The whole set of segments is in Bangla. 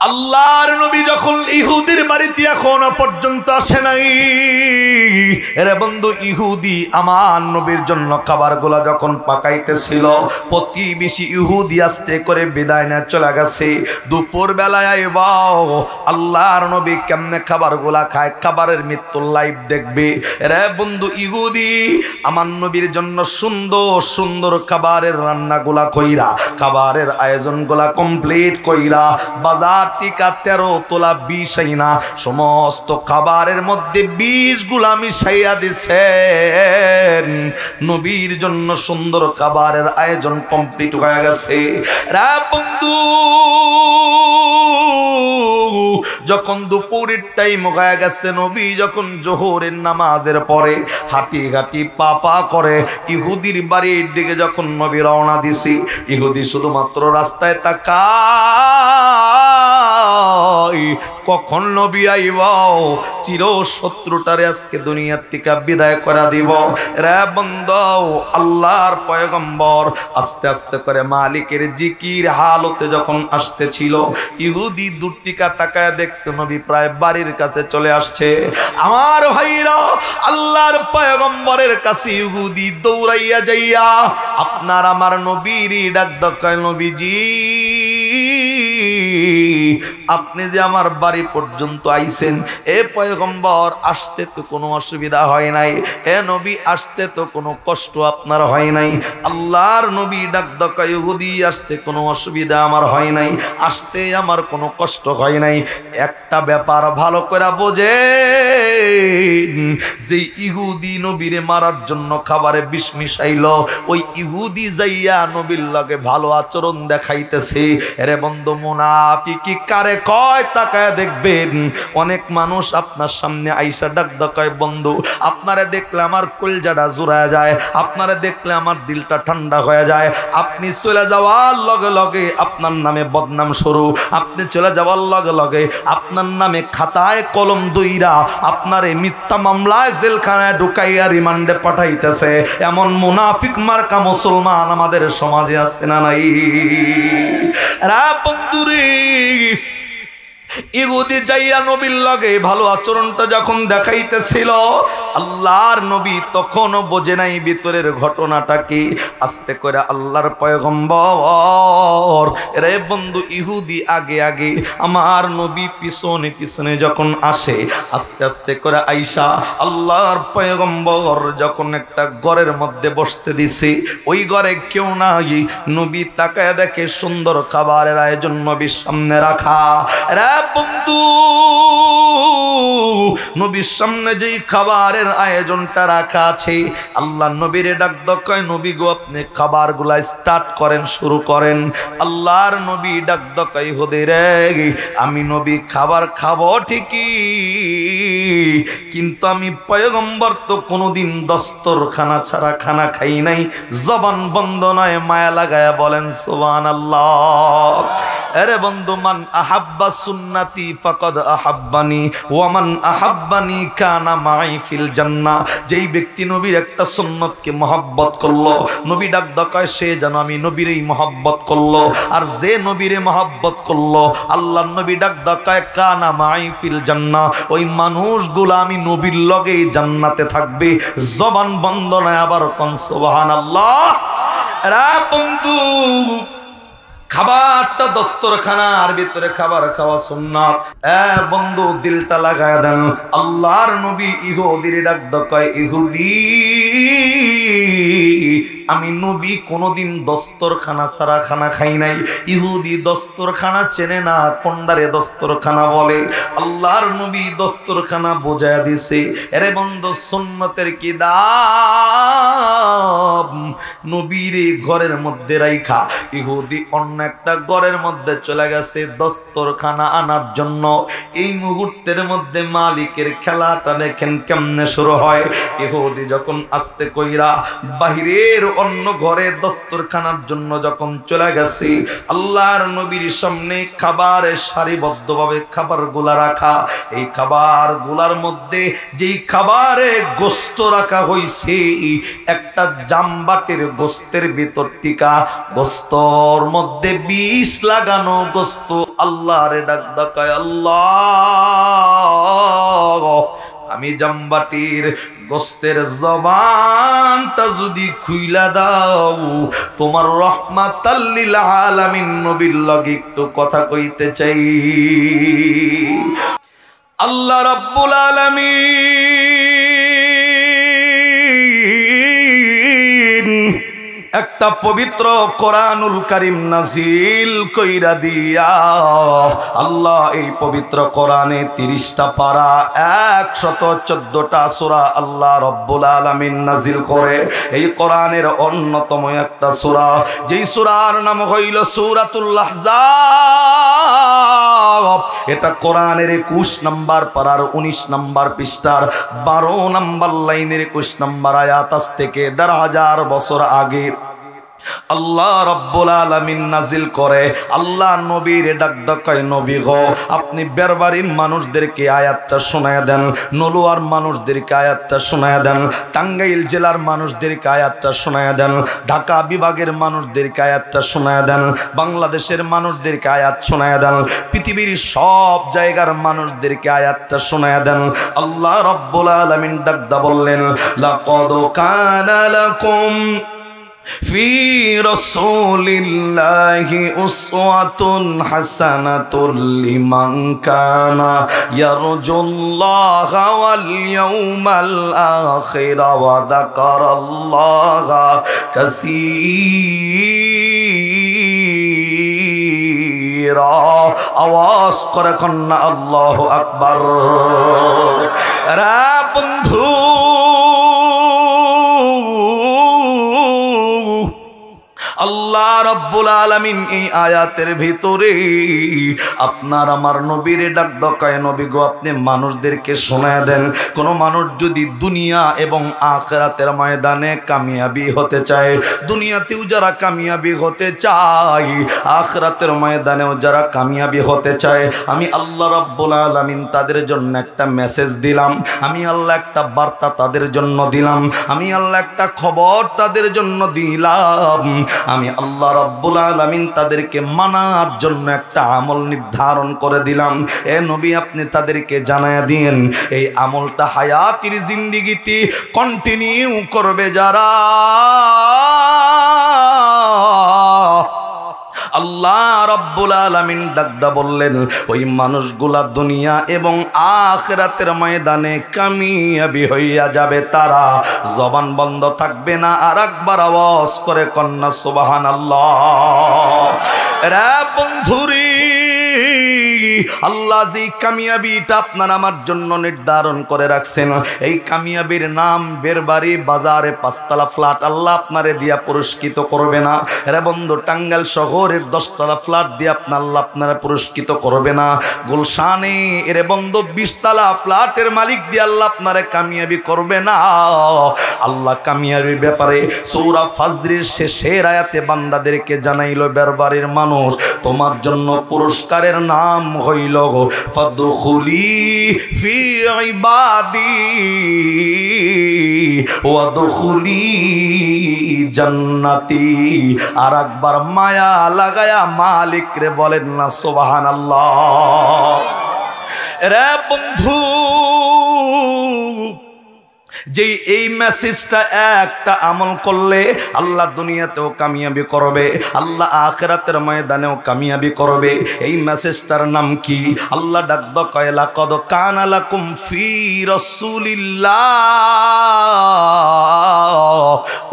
আল্লাহর নবী যখন ইহুদির বাড়িতে এখনো পর্যন্ত আসে নাই, এরে বন্ধু, ইহুদি আমার নবীর জন্য খাবারগুলা যখন পাকাইতেছিল, প্রতিবেশী ইহুদি আস্তে করে বিদায় নিয়ে চলে গেছে। দুপুর বেলায় আইবাও আল্লাহর নবী কেমনে খাবারগুলা খায়, খাবারের মৃত্যুর লাইভ দেখবে। রে বন্ধু, ইহুদি আমার নবীর জন্য সুন্দর সুন্দর খাবারের রান্নাগুলা কইরা, খাবারের আয়োজনগুলা কমপ্লিট কইরা, বাজার টিকা 13 তোলা 20 আইনা সমস্ত খাবারের মধ্যে 20 গুলা মিশাইয়া দিছেন। নবীর জন্য সুন্দর খাবারের আয়োজন কমপ্লিট হয়ে গেছে। রে বন্ধু, যখন দুপুরের টাইম হয়ে গেছে, নবী যখন জোহরের নামাজের পরে হাঁটি হাঁটি পা করে ইহুদির বাড়ির দিকে যখন নবী রওনা দিছি, ইহুদি শুধুমাত্র রাস্তায় তাকায় কখন নবী আইব, চির শত্রুটারে আজকে দুনিয়ার থেকে বিদায় করে দিব। রে বন্ধু, আল্লাহর পয়গম্বর আস্তে আস্তে করে মালিকের জিকির হালতে যখন আসতেছিল, ইহুদি দূর থেকে তাকায় দেখছে নবী প্রায় বাড়ির কাছে চলে আসছে। আমার ভাইরা, আল্লাহর পয়গম্বরের কাছে ইহুদি দৌড়াইয়া যাইয়া আপনার আমার নবীর ডাক দেয়, নবীজি আপনি যে আমার বাড়ি পর্যন্ত আইছেন, এ পয়গম্বর আসতে তো কোনো অসুবিধা হয় নাই, এ নবী আসতে তো কোনো কষ্ট আপনার হয় নাই। আল্লাহর নবী ডাক দেয়, ইহুদি আসতে কোনো অসুবিধা আমার হয় নাই, আসতে আমার কোনো কষ্ট হয় নাই। একটা ব্যাপার ভালো করে বোঝে, যে ইহুদি নবীরে মারার জন্য খাবারে বিষ মিশাইল, ওই ইহুদি যাইয়া নবীর লগে ভালো আচরণ দেখাইতেছে। এরে বন্ধু, মুনাফিকি কারে কয় তাকায় দেখবেন। অনেক মানুষ আপনার সামনে আইসা ডাক দেয়, বন্ধু আপনারে দেখলে আমার কলজাটা জুড়ায় যায়, আপনারে দেখলে আমার দিলটা ঠান্ডা হয়ে যায়। আপনি চলে যাওয়ার লগে লগে আপনার নামে বদনাম শুরু, আপনি চলে যাওয়ার লগে লগে আপনার নামে খাতায় কলম দইরা আপনারে মিথ্যা মামলায় জেলখানায় ঢুকাইয়া রিমান্ডে পাঠাইতেছে। এমন মুনাফিক মার্কা মুসলমান আমাদের সমাজে আছে না নাই? রা বন্ধুরে, ইহুদি যাইয়া নবীর লগে ভালো আচরণটা যখন দেখাইতেছিল, আল্লাহর নবী তখনও বোঝে নাই ভিতরের ঘটনাটা কি। আস্তে করে আল্লাহর পয়গম্বর, রে বন্ধু, ইহুদি আগে আগে, আমার নবী পিছনে পিছনে যখন আসে, আস্তে আস্তে করে আইসা আল্লাহর পয়গম্বর যখন একটা ঘরের মধ্যে বসতে দিছে, ওই ঘরে কেউ নাই। নবী তাকায় দেখে সুন্দর খাবারের আয়োজন নবীর সামনে রাখা। রে বন্ধু, নবীর সামনে যেই খাবারের আয়োজনটা রাখা আছে, আল্লাহ নবীরে ডাক দেয়, নবী গো আপনি খাবারগুলা স্টার্ট করেন, শুরু করেন। আল্লাহর নবী ডাক দেয়, ইহুদি রে, আমি নবী খাবার খাবো ঠিকই, কিন্তু আমি পয়গম্বর তো কোনোদিন দস্তরখানা ছাড়া খানা খাই নাই। জবান বন্ধ নয়, মায়া লাগায়া বলেন সুবহানাল্লাহ। আরে বন্ধু, মান আহাব্বা সুন্নতি ফাকাদ আহাব্বানি ওয়া মান আহাব্বানি কানা মাই ফিল জান্নাহ। যেই ব্যক্তি নবীর একটা সুন্নতকে মহব্বত করলো, নবী ডাক দেয় সে যেন আমি নবীরই মহব্বত করলো। আর যে নবীরে মহব্বত করলো, আল্লাহর নবী ডাক দেয় কানা মাই ফিল জান্নাহ, ওই মানুষগুলো আমি নবীর লগেই জান্নাতে থাকবে। জবান বন্ধ নয়, আবার কোন সুবহানাল্লাহ। রা বন্ধু, খাবারটা দস্তরখানার ভিতরে খাবার খাওয়া সুন্নাত। বন্ধু, দিলটা লাগায় দেন। আল্লাহর নবী ইহুদির ডাক দেয়, ইহুদি আমি নবী কোনোদিন দস্তরখানা ছাড়া খানা খাই নাই। ইহুদি দস্তরখানা চেনে না, কোনডারে দস্তরখানা বলে। আল্লাহর নবী দস্তরখানা বোঝায় দিছে। এরে বন্ধু, সুন্নতের কি দাম। নবীর ঘরের মধ্যে রাইখা ইহুদি অন্য একটা ঘরের মধ্যে চলে গেছে দস্তরখানা আনার জন্য। এই মুহূর্তের মধ্যে মালিকের খেলাটা দেখেন কেমনে শুরু হয়। ইহুদি যখন আস্তে কইরা বাহিরের অন্য ঘরে দস্তরখানার জন্য যখন চলে গেছে, আল্লাহর নবীর সামনে খাবারের সারিবদ্ধভাবে খাবারগুলা রাখা। এই খাবারগুলার মধ্যে যেই খাবারে গোস্ত রাখা হইছে, একটা জামবাটির গোস্তের ভিতর টিকা গোস্তর মধ্যে বিষ লাগানো গোস্ত আল্লাহরে ডাক ডাকায়, আল্লাহ আমি জামবাটির গোস্তের জবানটা যদি খুইলা দাও, তোমার রহমাতাল লিল আলামিন নবীর লগে একটু কথা কইতে চাই। আল্লাহ রাব্বুল আলামিন একটা পবিত্র কোরআনুল কারীম নাজিল কইরা দিয়া, আল্লাহ এই পবিত্র কোরআনে 30টা পারা 114টা সূরা আল্লাহ রাব্বুল আলামিন নাজিল করে। এই কোরআনের অন্যতম একটা সূরা, যেই সূরার নাম হইল সূরাতুল আহজাব। এটা কোরআনের 21 নম্বর পারার 19 নম্বর পৃষ্ঠার 12 নম্বর লাইনের 21 নম্বর আয়াত। আজ থেকে 1000 বছর আগে আল্লাহ রাব্বুল আলামিন নাজিল করে। আল্লাহ নবীর ডাক ডাকায়, নবী গো আপনি বেরবাড়ির মানুষদেরকে আয়াতটা শোনায় দেন, নলুয়ার মানুষদেরকে আয়াতটা শোনায় দেন, টাঙ্গাইল জেলার মানুষদেরকে আয়াতটা শোনায় দেন, ঢাকা বিভাগের মানুষদেরকে আয়াতটা শোনায় দেন, বাংলাদেশের মানুষদেরকে আয়াত শোনায় দেন, পৃথিবীর সব জায়গার মানুষদেরকে আয়াতটা শোনায় দেন। আল্লাহ রাব্বুল আলামিন ডাকদা বললেন, লাকাদ কানা লাকুম في رسول الله أسوة حسنة لمن كان يرجو الله واليوم الآخر وذكر الله كثيرا। আওয়াজ করে কন্যা আল্লাহু আকবার। রা বন্ধু আল্লাহ রাব্বুল আলামিন এই আয়াতের ভিতরে আপনার আমার নবীর ডাক ডাকায়, নবী গো আপনি মানুষদেরকে শোনায় দেন, কোন মানুষ যদি দুনিয়া এবং আখিরাতের ময়দানে কামিয়াবি হতে চায়, দুনিয়াতেও যারা কামিয়াবি হতে চায়, আখিরাতের ময়দানেও যারা কামিয়াবি হতে চায়, আমি আল্লাহ রাব্বুল আলামিন তাদের জন্য একটা মেসেজ দিলাম, আমি আল্লাহ একটা বার্তা তাদের জন্য দিলাম, আমি আল্লাহ একটা খবর তাদের জন্য দিলাম। আমি আল্লাহ রাব্বুল আলামিন তাদেরকে মানার জন্য একটা আমল নির্ধারণ করে দিলাম। এ নবী আপনি তাদেরকে জানায়া দিন, এই আমলটা হায়াতের জিন্দেগিতে কন্টিনিউ করবে যারা, আল্লাহ রাব্বুল আলামিন ডাকদা বললেন ওই মানুষগুলা দুনিয়া এবং আখিরাতের ময়দানে কামিয়াবি হইয়া যাবে, তারা জবান বন্ধ থাকবে না। আর একবার আওয়াজ করে কন্যা সুবহানাল্লাহ। রে বন্ধুরি, আল্লাহ যে কামিয়াবিটা আপনার আমার জন্য নির্ধারণ করে রাখছেন, এই কামিয়াবির নাম বেরবাড়ি বাজারে 5 তলা ফ্ল্যাট আল্লাহ আপনারে দিয়া পুরস্কৃত করবে না। রে বন্ধু, টাঙ্গাইল শহরের 10 তলা ফ্ল্যাট দিয়ে আল্লাহ আপনারা পুরস্কৃত করবে না। গুলশানে রে বন্ধু 20 তলা ফ্ল্যাটের মালিক দিয়ে আল্লাহ আপনারে কামিয়াবি করবে না। আল্লাহ কামিয়াবির ব্যাপারে সূরা ফাজরের শেষের আয়াতে বান্দাদেরকে জানাইলো, বেরবাড়ির মানুষ তোমার জন্য পুরস্কারের নাম হইল ফাদখুলি ফি ইবাদি ওয়াদখুলি জান্নাতি। আর একবার মায়া লাগায়া মালিক রে বলেন না সুবহানাল্লাহ। রে বন্ধু, যে এই মেসেজটা একটা আমল করলে আল্লাহ দুনিয়াতেও কামিয়াবি করবে, আল্লাহ আখিরাতের ময়দানেও কামিয়াবি করবে। এই মেসেজটার নাম কি? আল্লাহ ডাকদা কয় লাকাদ কানা লাকুম ফি রাসূলিল্লাহ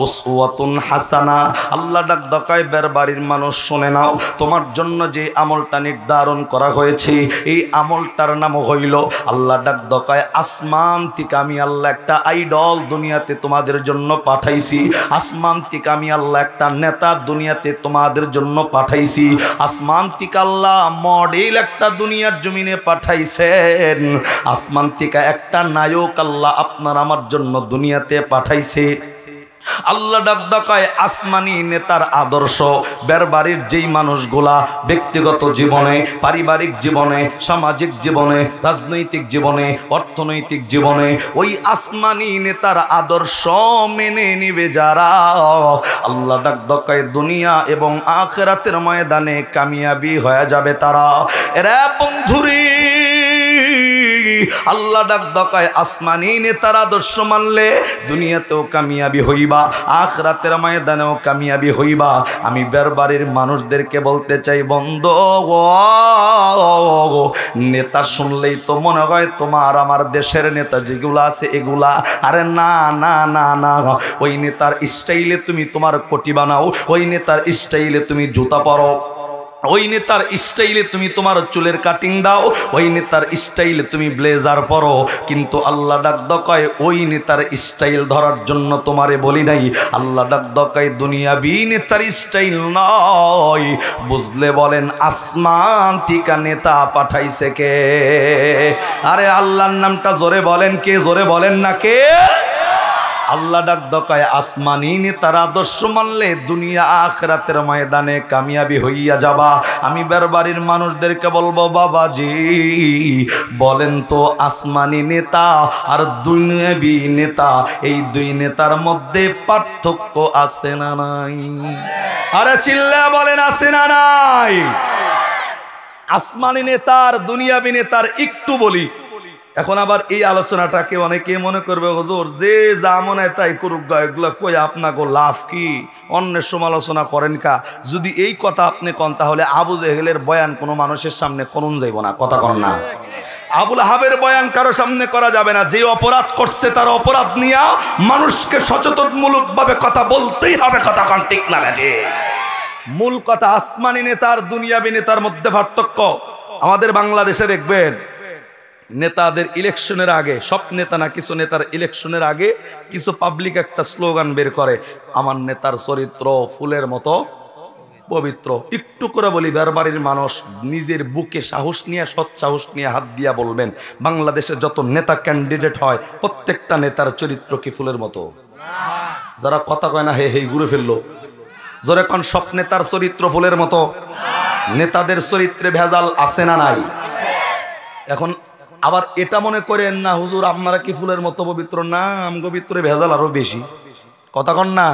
উসওয়াতুন হাসানা। আল্লাহ ডাকদা কয় বেরবাড়ির মানুষ শুনে নাও, তোমার জন্য যে আমলটা নির্ধারণ করা হয়েছে এই আমলটার নাম হইল, আল্লাহ ডাকদা কয় আসমান থেকে আমি আল্লাহ একটা আইডল দুনিয়াতে তোমাদের জন্য পাঠাইছি, আসমান থেকে আমি আল্লাহ একটা নেতা দুনিয়াতে তোমাদের জন্য পাঠাইছি, আসমান থেকে আল্লাহ মডেল একটা দুনিয়ার জমিনে পাঠাইছেন, আসমান থেকে একটা নায়ক আল্লাহ আপনার আমার জন্য দুনিয়াতে পাঠাইছে। আল্লাহ ডাক দেয় আসমানি নেতার আদর্শ বেরবাড়ির যেই মানুষগুলা ব্যক্তিগত জীবনে, পারিবারিক জীবনে, সামাজিক জীবনে, রাজনৈতিক জীবনে, অর্থনৈতিক জীবনে ওই আসমানি নেতার আদর্শ মেনে নিবে যারা, আল্লাহ ডাক দেয় দুনিয়া এবং আখিরাতের ময়দানে কামিয়াবি হয়ে যাবে তারা। এরা বন্ধুরে আল্লাহ ডাক দেয় আসমানি নেতার আদর্শ মানলে দুনিয়াতেও কামিয়াবি হইবা, আখিরাতের ময়দানেও কামিয়াবি হইবা। আমি বেরবাড়ির মানুষদেরকে বলতে চাই বন্ধু, নেতা শুনলেই তো মনে হয় তোমার আমার দেশের নেতা যেগুলো আছে এগুলা। আরে না না না না, ওই নেতার স্টাইলে তুমি তোমার কোটি বানাও, ওই নেতার স্টাইলে তুমি জুতা পরো, ওই নেতার স্টাইলে তুমি তোমার চুলের কাটিং দাও, ওই নেতার স্টাইলে তুমি ব্লেজার পরো, কিন্তু আল্লাহ ডাক দেয় ওই নেতার স্টাইল ধরার জন্য তোমারে বলি নাই। আল্লাহ ডাক দেয় দুনিয়াবি নেতার স্টাইল নয়, বুঝলে বলেন আসমান থেকে নেতা পাঠাইছে কে? আরে আল্লাহর নামটা জোরে বলেন কে? জোরে বলেন না কে? আল্লাহ ডাক দেয় আসমানি নেতার আদর্শ মানলে দুনিয়া আখিরাতের ময়দানে কামিয়াবি হইয়া যাবা। আমি বেরবাড়ির মানুষদেরকে বলবো বাবাজি বলেন তো আসমানি নেতা আর দুনিয়াবি নেতা এই দুই নেতার মধ্যে পার্থক্য আছে না নাই? আরে চিল্লা বলেন আছে না নাই? আসমানি নেতার দুনিয়াবি নেতার একটু বলি। এখন আবার এই আলোচনাটাকে অনেকে মনে করবে হুজুর যে যা মনে তাই করুক, এগুলো কই আপনাকে লাভ কি? অন্যের সমালোচনা করেন কা? যদি এই কথা আপনি কন তাহলে আবু জেহেলের বয়ান কোনো মানুষের সামনে করুন যাইব না, কথা কন না। আবুল আহাবের বয়ান কারো সামনে করা যাবে না। যে অপরাধ করছে তার অপরাধ নিয়ে মানুষকে সচেতনমূলক ভাবে কথা বলতেই হবে, কথা কন ঠিক না বেটে? মূল কথা আসমানি নেতার দুনিয়াবি নেতার মধ্যে পার্থক্য। আমাদের বাংলাদেশে দেখবেন নেতাদের ইলেকশনের আগে, সব নেতা না, কিছু নেতার ইলেকশনের আগে কিছু পাবলিক একটা স্লোগান বের করে, আমার নেতার চরিত্র ফুলের মতো পবিত্র। একটু করে বলি, বেরবাড়ির মানুষ নিজের বুকে সাহস নিয়ে, সৎ সাহস নিয়ে হাত দিয়া বলবেন বাংলাদেশে যত নেতা ক্যান্ডিডেট হয় প্রত্যেকটা নেতার চরিত্র কি ফুলের মতো? যারা কথা কয় না হে হে ঘুরে ফেললো, জোরে কোন সব নেতার চরিত্র ফুলের মতো? নেতাদের চরিত্রে ভেজাল আছে না নাই? এখন আবার এটা মনে করেন না হুজুর আপনারা কি ফুলের মতো পবিত্র? না, আমগো ভিতরে ভেজাল আরো বেশি, কথা কন না।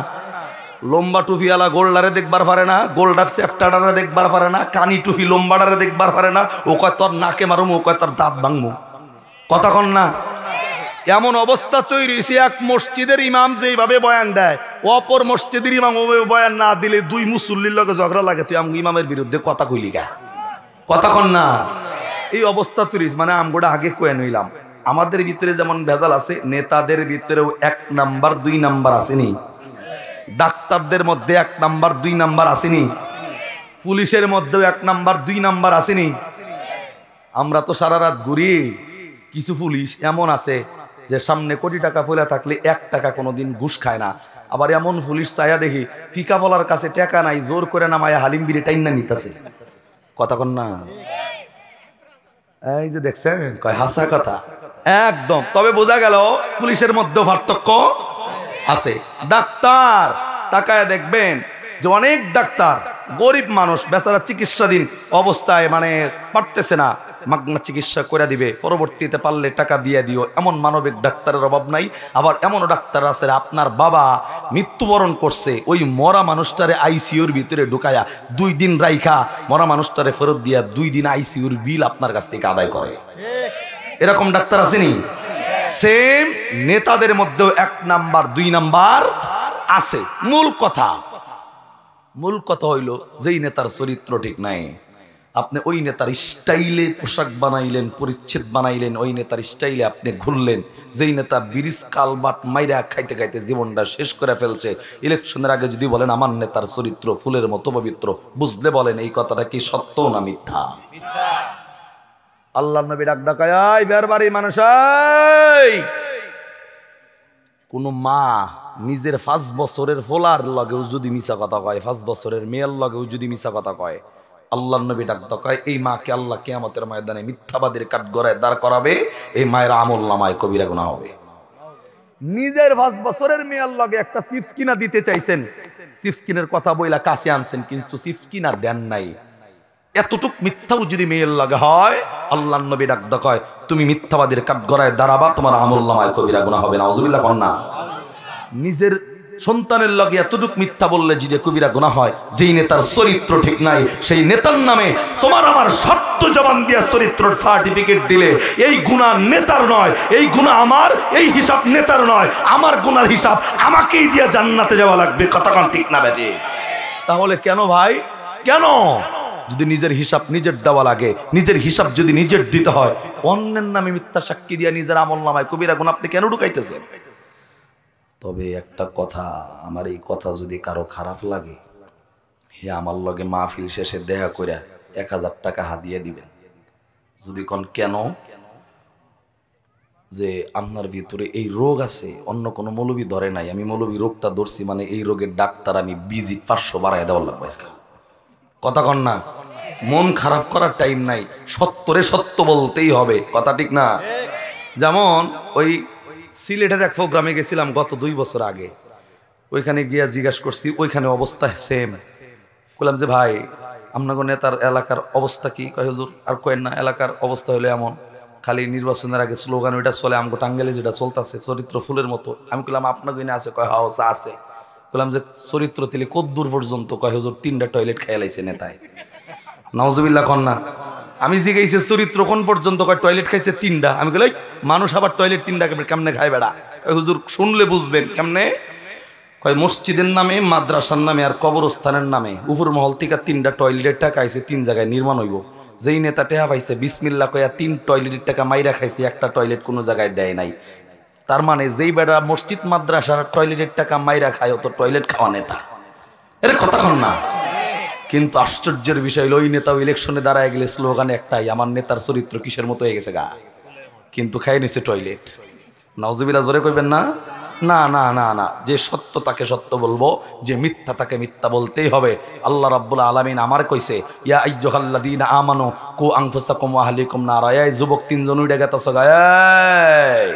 লম্বা টুপিওয়ালা গোল্ডারে দেখবার পারে না, গোল্ডার সেফটারে দেখবার পারে না, কানি টুপি লম্বাডারে দেখবার পারে না, ও কয় তোর নাকে মারুম, ও কয় তোর দাঁত ভাঙমু, কথা কন না। এমন অবস্থা তৈরি হয়েছে, এক মসজিদের ইমাম যেভাবে বয়ান দেয় অপর মসজিদের ইমাম ওভাবে বয়ান না দিলে দুই মুসল্লির লগে ঝগড়া লাগে, তুই আমি ইমামের বিরুদ্ধে কথা কইলি গা, কথা কন না। এই অবস্থা তৈরি, মানে আমগোটা আগে কয়ে নিলাম। আমাদের ভিতরে যেমন ভেজাল আছে, নেতাদের ভিতরেও 1 নাম্বার 2 নাম্বার আসেনি, ডাক্তারদের মধ্যে 1 নাম্বার 2 নাম্বার আসেনি, পুলিশের মধ্যেও 1 নাম্বার 2 নাম্বার আসেনি। আমরা তো সারা রাত ঘুরি, কিছু পুলিশ এমন আছে যে সামনে কোটি টাকা পয়লা থাকলে 1 টাকা কোনোদিন ঘুষ খায় না। আবার এমন পুলিশ চাইয়া দেখি ফিকা বলার কাছে টাকা নাই, জোর করে নামায়া হালিম বিড়ি টাইনা নিতেছে, কথা কন না। এই যে দেখছেন, কয় হাসা কথা একদম। তবে বোঝা গেল পুলিশের মধ্যে পার্থক্য আছে। ডাক্তার তাকায় দেখবেন যে অনেক ডাক্তার গরিব মানুষ বেচারা চিকিৎসাধীন অবস্থায়, মানে পারতেছে না, মাগনা চিকিৎসা করে দিবে, পরবর্তীতে পারলে টাকা দিয়ে দিও, এমন মানবিক ডাক্তারের অভাব নাই। আবার এমনও ডাক্তার আছে আপনার বাবা মৃত্যুবরণ করছে, ওই মরা মানুষটারে আইসিইউর ভিতরে ঢুকায়া 2 দিন রাইখা মরা মানুষটারে ফেরত দিয়া 2 দিন আইসিইউর বিল আপনার কাছ থেকে আদায় করে, এরকম ডাক্তার আসেনি? সেম নেতাদের মধ্যেও 1 নাম্বার 2 নাম্বার আছে। মূল কথা হইল যেই নেতার চরিত্র ঠিক নাই, আপনি ওই নেতার স্টাইলে পোশাক বানাইলেন, পরিচ্ছদ বানাইলেন, ওই নেতার স্টাইলে আপনি ঘুরলেন। যেই নেতা ব্রিজ কালবাট মাইরা খাইতে খাইতে জীবনটা শেষ করে ফেলছে, ইলেকশনের আগে যদি বলেন আমার নেতার চরিত্র ফুলের মতো পবিত্র, বুঝলে বলেন এই কথাটা কি সত্য না মিথ্যা? আল্লাহর নবী ডাক ডাকায়, আয় বেরবাড়ির মানুষ, কোন মা নিজের 5 বছরের ফোলার লগেও যদি মিছা কথা কয়, 5 বছরের মেয়ের লগেও যদি মিছা কথা কয়, আল্লাহর নবী ডাক ডাকায় এই মাকে আল্লাহ কিয়ামতের ময়দানে মিথ্যাবাদীর কাঠগড়ায় দাঁড় করাবে, এই মায়ের আমল নামায় কবিরা গুনাহ হবে। নিজের 5 বছরের মেয়ের লগে একটা চিপস কিনা দিতে চাইছেন, চিপস কিনের কথা বইলা কাছে আনছেন, কিন্তু চিপস কিনা দেন নাই। এতটুক মিথ্যাও যদি মেয়ের লাগে হয়, আল্লাহর নবী ডাক কয় তুমি মিথ্যাবাদীর কাঠগড়ায় দাঁড়াবা, তোমার আমলনামায় কবিরা গুনাহ হবে না। নাউজুবিল্লাহ কন্না। নিজের সন্তানের লগে এতটুক মিথ্যা বললে যদি কবিরা গুনাহ হয়, যেই নেতার চরিত্র ঠিক নাই সেই নেতার নামে তোমার আমার সত্য জবান দিয়া চরিত্রের সার্টিফিকেট দিলে এই গুনাহ নেতার নয়, এই গুনাহ আমার, এই হিসাব নেতার নয়, আমার গুনার হিসাব আমাকেই দিয়া জান্নাতে যাওয়া লাগবে। কতক্ষণ ঠিক না বেটে? তাহলে কেন ভাই, কেন যদি নিজের হিসাব নিজের দেওয়া লাগে, নিজের হিসাব যদি নিজের দিতে হয়, অন্যের নামে মিথ্যা সাক্ষী দিয়া নিজের আমলনামায় কবিরা গুনাহ আপনি কেন ঢুকাইতেছেন? তবে একটা কথা, আমার এই কথা যদি কারো খারাপ লাগে, হে আমার লগে মাহফিল শেষে দেখা করে 1000 টাকা হাদিয়া দিবেন। যদি কোন কেন, যে আপনার ভিতরে এই রোগ আছে, অন্য কোনো মৌলবি ধরে নাই, আমি মৌলবি রোগটা ধরছি, মানে এই রোগের ডাক্তার আমি ভিজিট 500 বাড়ায় দেওয়ার লাগবে। কথা কন না, মন খারাপ করার টাইম নাই, সত্যরে সত্য বলতেই হবে। কথা ঠিক না? যেমন ওই সিলেটের এক প্রোগ্রামে গেছিলাম গত 2 বছর আগে, ওইখানে গিয়া জিজ্ঞাসা করছি, ওইখানে অবস্থা সেম। বললাম যে ভাই আপনার নেতার এলাকার অবস্থা কি? কয় হুজুর আর কয়েন না, এলাকার অবস্থা হলো এমন, খালি নির্বাচনের আগে স্লোগান ওইটা চলে, আমগো টাঙ্গাইলে যেটা চলতেছে চরিত্র ফুলের মতো। আমি বললাম আপনার গইনে আছে? কয় হাউস আছে। বললাম যে চরিত্র তিলে কদ্দূর পর্যন্ত? কয় হুজুর 3টা টয়লেট খেয়ালাইছে নেতায়। নাউজুবিল্লাহ কন্যা। আমি জিজ্ঞাসি চরিত্র কোন পর্যন্ত? কয় টয়লেট খাইছে 3টা। আমি বলি মানুষ আবার টয়লেট 3টা কেমনে খায় বেড়া? হুজুর শুনলে বুঝবেন কেমনে। কয় মসজিদের নামে, মাদ্রাসার নামে আর কবরস্থানের নামে উপর মহল থেকে 3টা টয়লেটের টাকা আইছে 3 জায়গায় নির্মাণ হইব। যেই নেতা টেহা পাইছে বিসমিল্লাহ কয়া 3 টয়লেটের টাকা মাইরা খাইছে, একটা টয়লেট কোনো জায়গায় দেয় নাই। তার মানে যেই বেড়া মসজিদ মাদ্রাসার টয়লেটের টাকা মাইরা খায়, ও তো টয়লেট খাওয়া নেতা। এর কথা কন না। কিন্তু আশ্চর্যের বিষয় হলো, ওই নেতাও ইলেকশনে দাঁড়ায় গেলে স্লোগান একটাই, আমার নেতার চরিত্র কিসের মতো হয়ে গেছে গা, কিন্তু খাই নিছে টয়লেট। নাউজুবিল্লাহ জোরে কইবেন না? না না না না, যে সত্য তাকে সত্য বলবো, যে মিথ্যা তাকে মিথ্যা বলতেই হবে। আল্লাহ রাব্বুল আলামিন আমার কইছে, ইয়া আইয়ুহাল্লাযীনা আমানু কু আনফুসাকুম ওয়া আহলিকুম নারা। এই যুবক 3 জন উইড়া গেতাছ গা, এই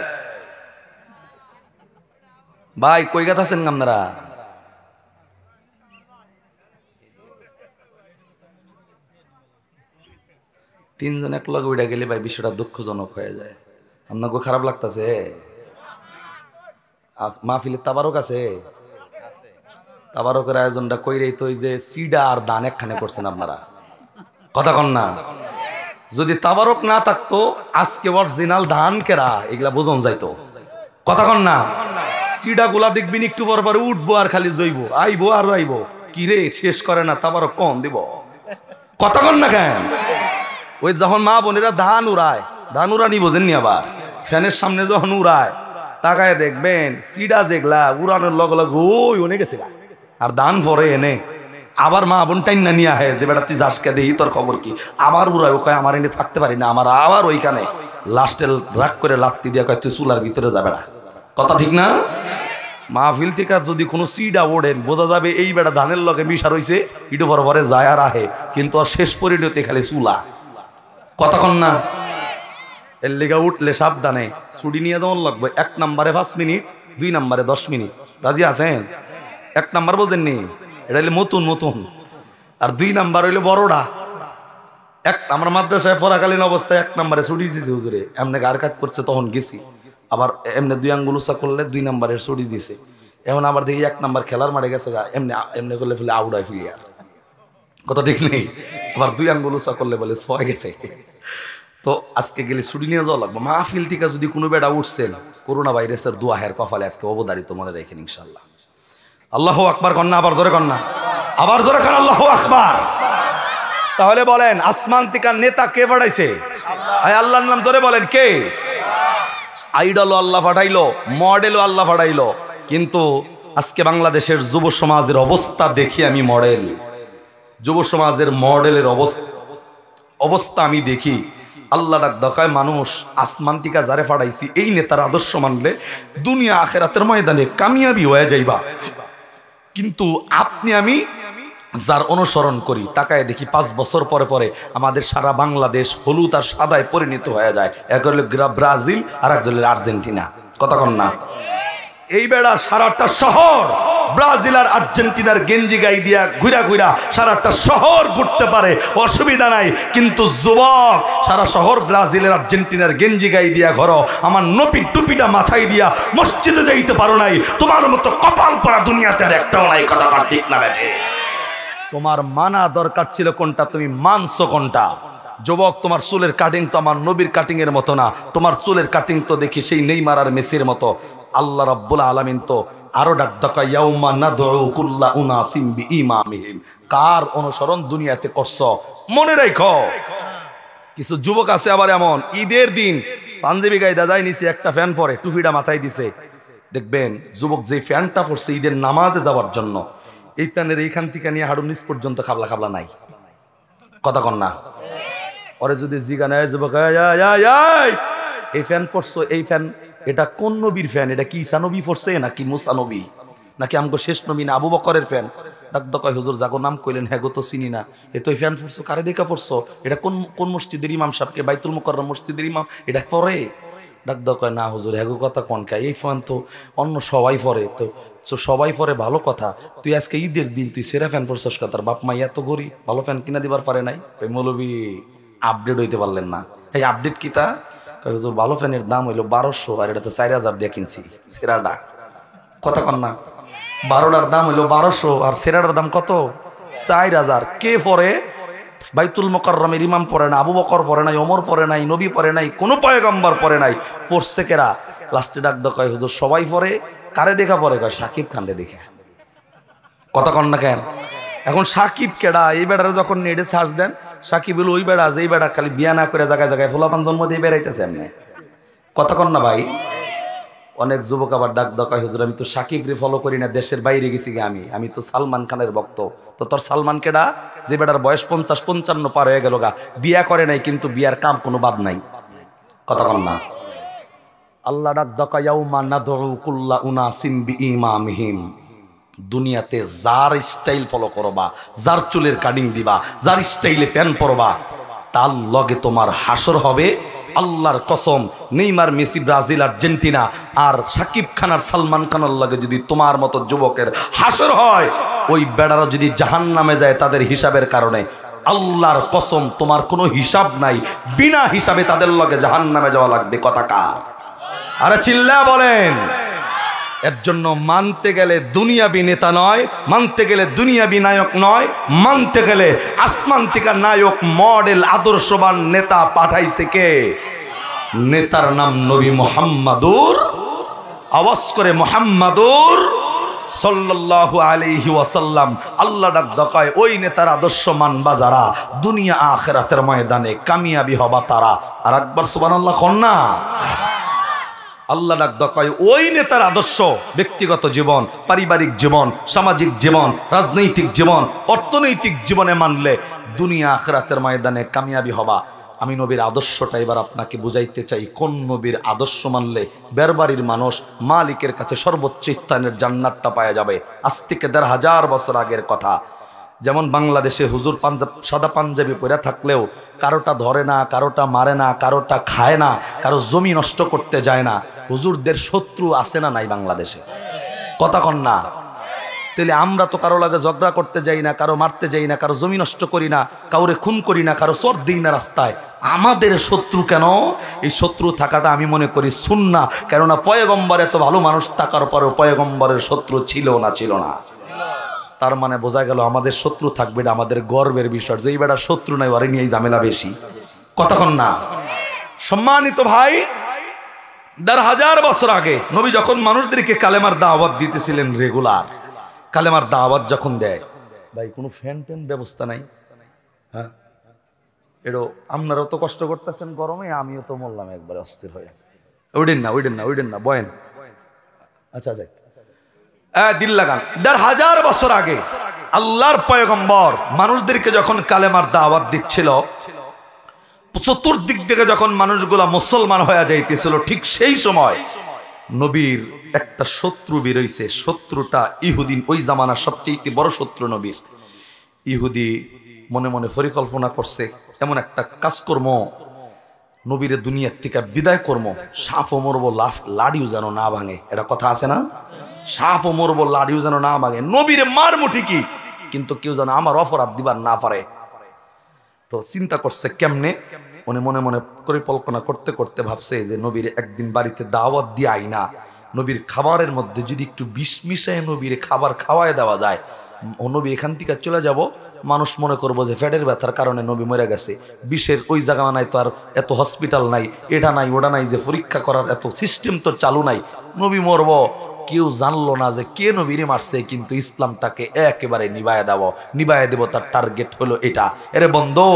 ভাই কই গেতাছেন আপনারা? তিনজন এক লগে উইড়া গেলে ভাই বিষয়টা দুঃখজনক হয়ে যায়। আপনাকে খারাপ লাগতেছে? মাহফিলের তাবারক আছে, তাবারকের আয়োজনটা কইরেই তো ওই যে সিডা আর দান একখানে করছেন আপনারা। কথা কন না। যদি তাবারক না থাকতো আজকে অরিজিনাল ধান কেরা এগুলা বোঝন যাইতো। কথা কন না। সিডা গুলা দেখবিন একটু পর পরে উঠবো আর খালি জইব, আইবো আর আইবো, কি রে শেষ করে না, তাবারক কম দিব। কথা কন না কেন? ওই যখন মা বোনেরা ধান উড়ায়, ধান উড়ানি বোঝেননি, আবার ফ্যানের সামনে যখন উড়ায় তাকায় দেখবেন সিডা যেগুলা উড়ানোর লগে লগে ওই অনেক গেছে, আর ধান ভরে এনে আবার মা বোন টাইনা নিয়ে আহে যে বেটা তুই যাসকে দেই তোর খবর কি, আবার উড়ায়। ও কয় আমার এনে থাকতে পারি না, আমার আবার ওইখানে লাস্টে রাগ করে লাত্তি দিয়ে কয় তুই চুলার ভিতরে যাবে না। কথা ঠিক না? মাহফিল থেকে যদি কোনো সিডা ওড়েন বোঝা যাবে এই বেটা ধানের লগে মিশা রইছে, ইটু ভরে ভরে যায় আর আহে, কিন্তু আর শেষ পরিণতি খালি চুলা। কতক্ষণ না। এর লেগা উঠলে সাবধানে ছুটি নিয়ে যেমন লাগবে। 1 নম্বরে 5 মিনিট, 2 নম্বরে 10 মিনিট। রাজি আছেন? 1 নাম্বার বোঝেননি, এটা হইলে নতুন নতুন, আর 2 নাম্বার হইলে বড়টা। আমরা মাদ্রাসায় পড়াকালীন অবস্থায় 1 নম্বরে ছুটি দিয়েছে হুজুরে, এমনি গার কাজ করছে তখন গেছি, আবার এমনি 2 আঙ্গুল উঁচা করলে 2 নম্বরের ছুটি দিয়েছে। এখন আবার দেখি 1 নাম্বার খেলার মাঠে গেছে গা, এমনি এমনি করলে ফেলে আউড়ায় ফিলিয়ার। কথা ঠিক নেই। আবার 2 আঙ্গুল উঁচা করলে বলে 6 গেছে। তো আজকে গেলে ছুটি নিয়ে যাওয়া লাগবে। মাহফিল থেকে যদি কোনো বেড়া উঠছেন, করোনা ভাইরাসের দোয়া হের কপালে আজকে অবধারিত, মনে রাখেন ইনশাল্লাহ। আল্লাহু আকবার কন্যা, আবার জোরে কন্যা, আবার জোরে কন্যা, আল্লাহু আকবার। তাহলে বলেন আসমান থেকে নেতা কে পাঠাইছে? আল্লাহর নাম জোরে বলেন, কে? আইডলও আল্লাহ পাঠাইলো, মডেলও আল্লাহ পাঠাইলো। কিন্তু আজকে বাংলাদেশের যুব সমাজের অবস্থা দেখি আমি, মডেল যুব সমাজের মডেলের অবস্থা আমি দেখি। আল্লাহ ডাক দেখায় মানুষ আসমান থেকে যারে পাঠাইছি এই নেতার আদর্শ মানলে দুনিয়া আখেরাতের ময়দানে কামিয়াবি হয়ে যাইবা। কিন্তু আপনি আমি যার অনুসরণ করি, তাকায় দেখি 5 বছর পরে পরে আমাদের সারা বাংলাদেশ হলুদ আর সাদায় পরিণত হয়ে যায়। এক হলো ব্রাজিল আর এক হলো আর্জেন্টিনা। কথা কন না। এই বেড়া সারাটা শহর ব্রাজিল আর আর্জেন্টিনার গেঞ্জি গাই দিয়া ঘুরা ঘুরা সারাটা শহর ঘুরতে পারে, অসুবিধা নাই। কিন্তু যুবক সারা শহর ব্রাজিলের আর্জেন্টিনার গেঞ্জি গাই দিয়া ঘর, আমার নপি টুপিটা মাথায় দিয়া মসজিদে যাইতে পারো নাই। তোমার মতো কপাল পরা দুনিয়াতে আর একটাও নাই। কথা ঠিক না বেঠে? তোমার মানা দরকার ছিল কোনটা, তুমি মানছো কোনটা? যুবক, তোমার চুলের কাটিং তো আমার নবীর কাটিং এর মতো না। তোমার চুলের কাটিং তো দেখি সেই নেইমার আর মেসির মতো। আল্লাহ রাব্বুল আলামিন তো আরো ডাক ডাকা, ইয়াউমা নাদউ কুল্লা উনাসিম বিইমামিহিম। কার অনুসরণ দুনিয়াতে করছো মনে রাখো। কিছু যুবক আছে আবার এমন, ঈদের দিন পাঞ্জাবি গায়ে দাদাই নিছে, একটা ফ্যান পরে, টুপিটা মাথায় দিছে। দেখবেন যুবক যে ফ্যানটা পরছে ঈদের নামাজে যাওয়ার জন্য, এই ফ্যানের এইখান থেকে নিয়ে হাড়ুর নিচ পর্যন্ত খাবলা খাবলা নাই। কথা কন না? ওরে যদি জিগা নেয় যুবক, এই ফ্যান পরছো, এই ফ্যান এটা কোন নবীর ফ্যান? এটা কি ঈসা নবী পরছে নাকি মুসা নবী নাকি আমগো শেষ নবী না আবু বকরের ফ্যান? ডাক কয় হুজুর জাগো নাম কইলেন, হ্যাঁ গো তো চিনি না। এ তো ফ্যান পরছো, কারে দেখা পরছো? এটা কোন কোন মসজিদের ইমাম সাহেবকে? বাইতুল মুকাররম মসজিদের ইমাম এটা পরে? ডাক কয় না হুজুর, হ্যাগো কথা কোন কা, এই ফ্যান তো অন্য সবাই পরে। তো সবাই পরে ভালো কথা, তুই আজকে ঈদের দিন তুই সেরা ফ্যান পরছস কা? তার বাপ মা এত গরিব ভালো ফ্যান কিনা দিবার পারে নাই? ওই মৌলবী আপডেট হইতে পারলেন না। এই আপডেট কি তা? হুজুর ভালো ফ্যানের দাম হইলো 1200, আর এটা তো 4000 দিয়ে কিনছি সেরাটা। কথা কন না? 12টার দাম হইলো 1200 আর সেরাটার দাম কত? 4000। কে পরে? বাইতুল মুকাররমের ইমাম পরে না, আবু বকর পরে নাই, ওমর পরে নাই, নবী পরে নাই, কোনো পয়গম্বর পরে নাই, পড়ছে কেরা? লাস্টে ডাক কয় হুজুর সবাই পরে। কারে দেখা পরে? কয় সাকিব খানরে দেখে। কথা কন না কেন? এখন সাকিব কেডা? এই বেড়ারে যখন নেটে সার্চ দেন, সাকিব হলো ওই বেড়া যেই বেড়া খালি বিয়া না করে জায়গায় জায়গায় ফোলাপান জন্ম দিয়ে বেড়াইতেছে এমনি। কথা কন না ভাই? অনেক যুবক আবার ডাক দকায় হুজুর আমি তো সাকিব রে ফলো করি না, দেশের বাইরে গেছি গে, আমি তো সালমান খানের ভক্ত। তো তোর সালমান কেডা? যে বেড়ার বয়স 50-55 পার হয়ে গেল গা, বিয়া করে নাই কিন্তু বিয়ার কাম কোনো বাদ নাই। কথা কন না? আল্লাহ ডাক দকা, ইয়াউমা নাদউ কুল্লা উনাসিম বিইমামিহিম। দুনিয়াতে যার স্টাইল ফলো করবা, যার চুলের কাটিং দিবা, যার স্টাইলে প্যান পরবা, তার লগে তোমার হাসর হবে। আল্লাহর কসম, নেইমার মেসি ব্রাজিল আর্জেন্টিনা আর সাকিব খান আর সালমান খানের লগে যদি তোমার মতো যুবকের হাসর হয়, ওই বেড়ারা যদি জাহান্নামে যায় তাদের হিসাবের কারণে, আল্লাহর কসম তোমার কোনো হিসাব নাই, বিনা হিসাবে তাদের লগে জাহান্নামে যাওয়া লাগবে। কথা কার? আরে চিল্লা বলেন। এর জন্য মানতে গেলে দুনিয়াবি নেতা নয়, মানতে গেলে দুনিয়াবি নায়ক নয়, মানতে গেলে আসমান থেকে নায়ক মডেল আদর্শবান নেতা পাঠাইছে কে? নেতার নাম নবী মুহাম্মাদুর, আওয়াজ করে মুহাম্মাদুর সাল্লাল্লাহু আলাইহি ওয়াসাল্লাম। আল্লাহ ডাক দকায় ওই নেতার আদর্শ মানবা যারা, দুনিয়া আখিরাতের ময়দানে কামিয়াবি হবা তারা। আর একবার সুবহানাল্লাহ কোন না? আল্লাহ ডাক দকায় ওই নেতার আদর্শ ব্যক্তিগত জীবন, পারিবারিক জীবন, সামাজিক জীবন, রাজনৈতিক জীবন, অর্থনৈতিক জীবনে মানলে দুনিয়া আখিরাতের ময়দানে কামিয়াবি হবা। আমি নবীর আদর্শটা এবার আপনাকে বুঝাইতে চাই। কোন নবীর আদর্শ মানলে বেরবাড়ির মানুষ মালিকের কাছে সর্বোচ্চ স্থানের জান্নাতটা পাওয়া যাবে। আজ থেকে 1500 বছর আগের কথা। যেমন বাংলাদেশে হুজুর সাদা পাঞ্জাবি পরে থাকলেও কারোটা ধরে না, কারোটা মারে না, কারোটা খায় না, কারো জমি নষ্ট করতে যায় না। হুজুরদের শত্রু আছে না নাই বাংলাদেশে? কথা কন না? তাহলে আমরা তো কারো লাগে ঝগড়া করতে যাই না, কারো মারতে যাই না, কারো জমি নষ্ট করি না, কাউরে খুন করি না, কারো চোর দিই না রাস্তায়। আমাদের শত্রু কেন? এই শত্রু থাকাটা আমি মনে করি সুন্নাহ। কেননা পয়গম্বর এত ভালো মানুষ থাকার পরেও পয়গম্বরের শত্রু ছিল না। তার মানে বোঝা গেল আমাদের শত্রু থাকবে না, আমাদের গর্বের বিষয়। যেই বেটা শত্রু নাই ওরে নিয়ে ঝামেলা বেশি। কতক্ষণ না? সম্মানিত ভাই, 1500 বছর আগে নবী যখন মানুষদেরকে কালেমার দাওয়াত দিতেছিলেন রেগুলার, কালেমার দাওয়াত যখন দেয়, ভাই কোনো ফ্যান ট্যান ব্যবস্থা নাই। হ্যাঁ, এটো আপনারাও তো কষ্ট করতেছেন গরমে, আমিও তো মরলাম একবারে অস্থির হয়ে। উইডেন না বয়েন। আচ্ছা যাই, দিল লাগান। 1500 বছর আগে আল্লাহর পয়গম্বর মানুষদেরকে যখন কালেমার দাওয়াত দিচ্ছিল, চতুর্দিক থেকে যখন মানুষগুলা মুসলমান হয়ে যাইতেছিল, ঠিক সেই সময় নবীর একটা শত্রু বেরোইছে। শত্রুটা ইহুদি, ওই জামানার সবচেয়ে বড় শত্রু নবীর। ইহুদি মনে মনে পরিকল্পনা করছে এমন একটা কাজকর্ম নবীরে দুনিয়ার থেকে বিদায় করবো, সাপও মরবো লাড়িও যেন না ভাঙে, এটা কথা আছে না? সাপও মরবো লাড়িও যেন না ভাঙে, নবীরে মারমু ঠিকই, কিন্তু কেউ যেন আমার অপরাধ দিবার না পারে। তো চিন্তা করছে কেমনে, উনি মনে মনে পরিকল্পনা করতে করতে ভাবছে যে নবীর একদিন বাড়িতে দাওয়াত দিয়ে আই না, নবীর খাবারের মধ্যে যদি একটু বিষ মিশায় নবীর খাবার খাওয়ায় দেওয়া যায়, ও নবী এখান থেকে চলে যাব, মানুষ মনে করবো যে ফ্যাটের ব্যথার কারণে নবী মরে গেছে। বিষের ওই জায়গা নাই, তো আর এত হসপিটাল নাই, এটা নাই ওটা নাই, যে পরীক্ষা করার এত সিস্টেম তো চালু নাই, নবী মরব, কেউ জানলো না যে কে নবীরে মারছে, কিন্তু ইসলামটাকে একেবারে নিবায়ে দেব, তার টার্গেট হলো এটা। এরে বন্ধু,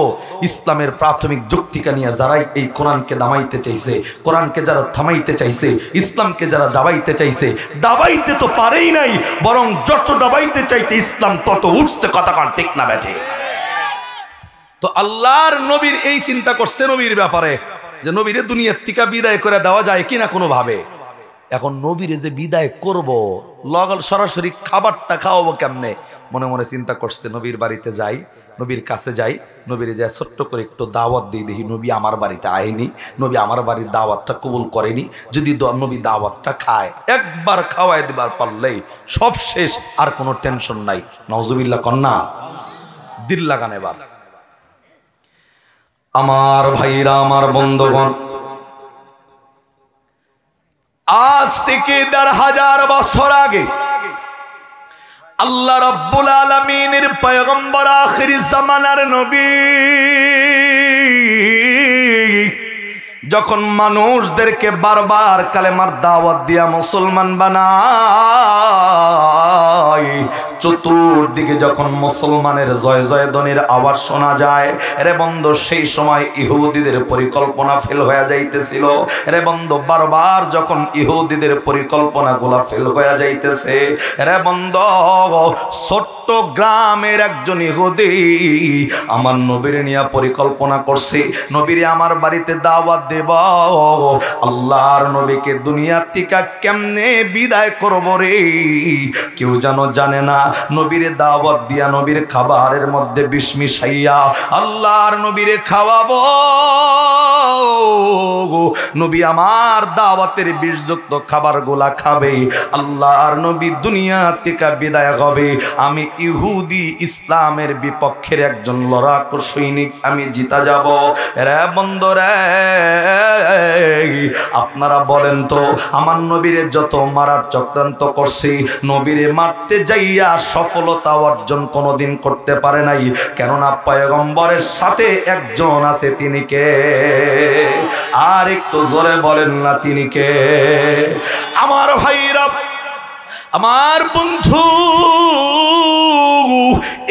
ইসলামের প্রাথমিক যুক্তিকা নিয়ে যারাই এই কোরআনকে দামাইতে চাইছে, কোরআনকে যারা থামাইতে চাইছে, ইসলামকে যারা দাবাইতে চাইছে, দাবাইতে তো পারেই নাই, বরং যত দাবাইতে চাইতে ইসলাম তত উঠছে, কথা কান ঠিক না ব্যাঠে? তো আল্লাহর নবীর এই চিন্তা করছে নবীর ব্যাপারে, যে নবীরে দুনিয়ার থেকে বিদায় করে দেওয়া যায় কিনা কোনো ভাবে। এখন নবীরে যে বিদায় করব, লগল সরাসরি খাবারটা খাওয়াবো কেমনে, মনে মনে চিন্তা করছে নবীর বাড়িতে যাই, নবীর কাছে যাই, নবীরে যাই ছোট্ট করে একটু দাওয়াত দিয়ে দেখি নবী আমার বাড়িতে আয়নি, নবী আমার বাড়ির দাওয়াতটা কবুল করেনি, যদি নবী দাওয়াতটা খায়, একবার খাওয়াই দিবার পারলেই সব শেষ, আর কোনো টেনশন নাই। নাউজুবিল্লাহ কন্যা, দিল লাগান এবার। আমার ভাইরা, আমার বন্ধুগণ, আজ থেকে ১৫০০ বছর আগে আল্লাহ রাব্বুল আলামিনের পয়গম্বর আখির জামানার নবী যখন মানুষদেরকে বারবার কালেমার দাওয়াত দিয়া মুসলমান বানায়, চতুর্দিকে যখন মুসলমানের জয় জয় ধ্বনির আওয়াজ শোনা যায়, রে বন্ধু সেই সময় ইহুদিদের পরিকল্পনা ফেল হয়ে যাইতেছিল। রে বন্ধু, বারবার যখন ইহুদিদের পরিকল্পনাগুলা ফেল হয়ে যাইতেছে, রে বন্ধু, ছোট্ট গ্রামের একজন ইহুদি আমার নবীর নিয়ে পরিকল্পনা করছে, নবীরে আমার বাড়িতে দাওয়াত দেব, আল্লাহর নবীকে দুনিয়া থেকে কেমনে বিদায় করব রে, কেউ যেন জানে না। নবীরে দাওয়াত দিয়া নবীর খাবারের মধ্যে বিষ মিশাইয়া আল্লাহর নবীরে খাওয়াবো, নবী আমার দাওয়াতের বিষযুক্ত খাবারগুলা খাবে, আল্লাহর নবী দুনিয়া থেকে বিদায় হবে, আমি ইহুদি ইসলামের বিপক্ষের একজন লড়াকু সৈনিক, আমি জিতা যাব। রে বন্ধুরে, আপনারা বলেন তো, আমার নবীরে যত মারার চক্রান্ত করছি, নবীরে মারতে যাইয়া সফলতা অর্জন কোনোদিন করতে পারে নাই, কেননা পয়গম্বরের সাথে একজন আছে, তিনি কে? আর একটু জোরে বলেন না, তিনি কে? আমার ভাইরা, আমার বন্ধু,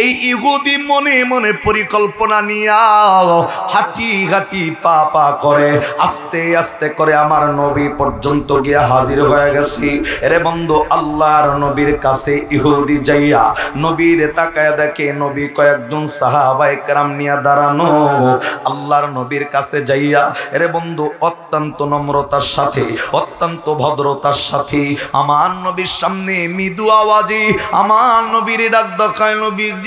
এই ইহুদি মনে মনে পরিকল্পনা নিয়া হাঁটি হাঁটি পা পা করে আস্তে আস্তে করে আমার নবী পর্যন্ত গিয়া হাজির হয়ে গেছি। এরে বন্ধু, আল্লাহর নবীর কাছে ইহুদি যাইয়া নবীর তাকায় দেখে নবী কয়েকজন সাহাবায়ে কেরাম নিয়া দাঁড়ানো। আল্লাহর নবীর কাছে যাইয়া, এরে বন্ধু, অত্যন্ত নম্রতার সাথে, অত্যন্ত ভদ্রতার সাথে আমার নবীর সামনে মৃদু আওয়াজে আমার নবীর ডাক দেখায়, নবীজি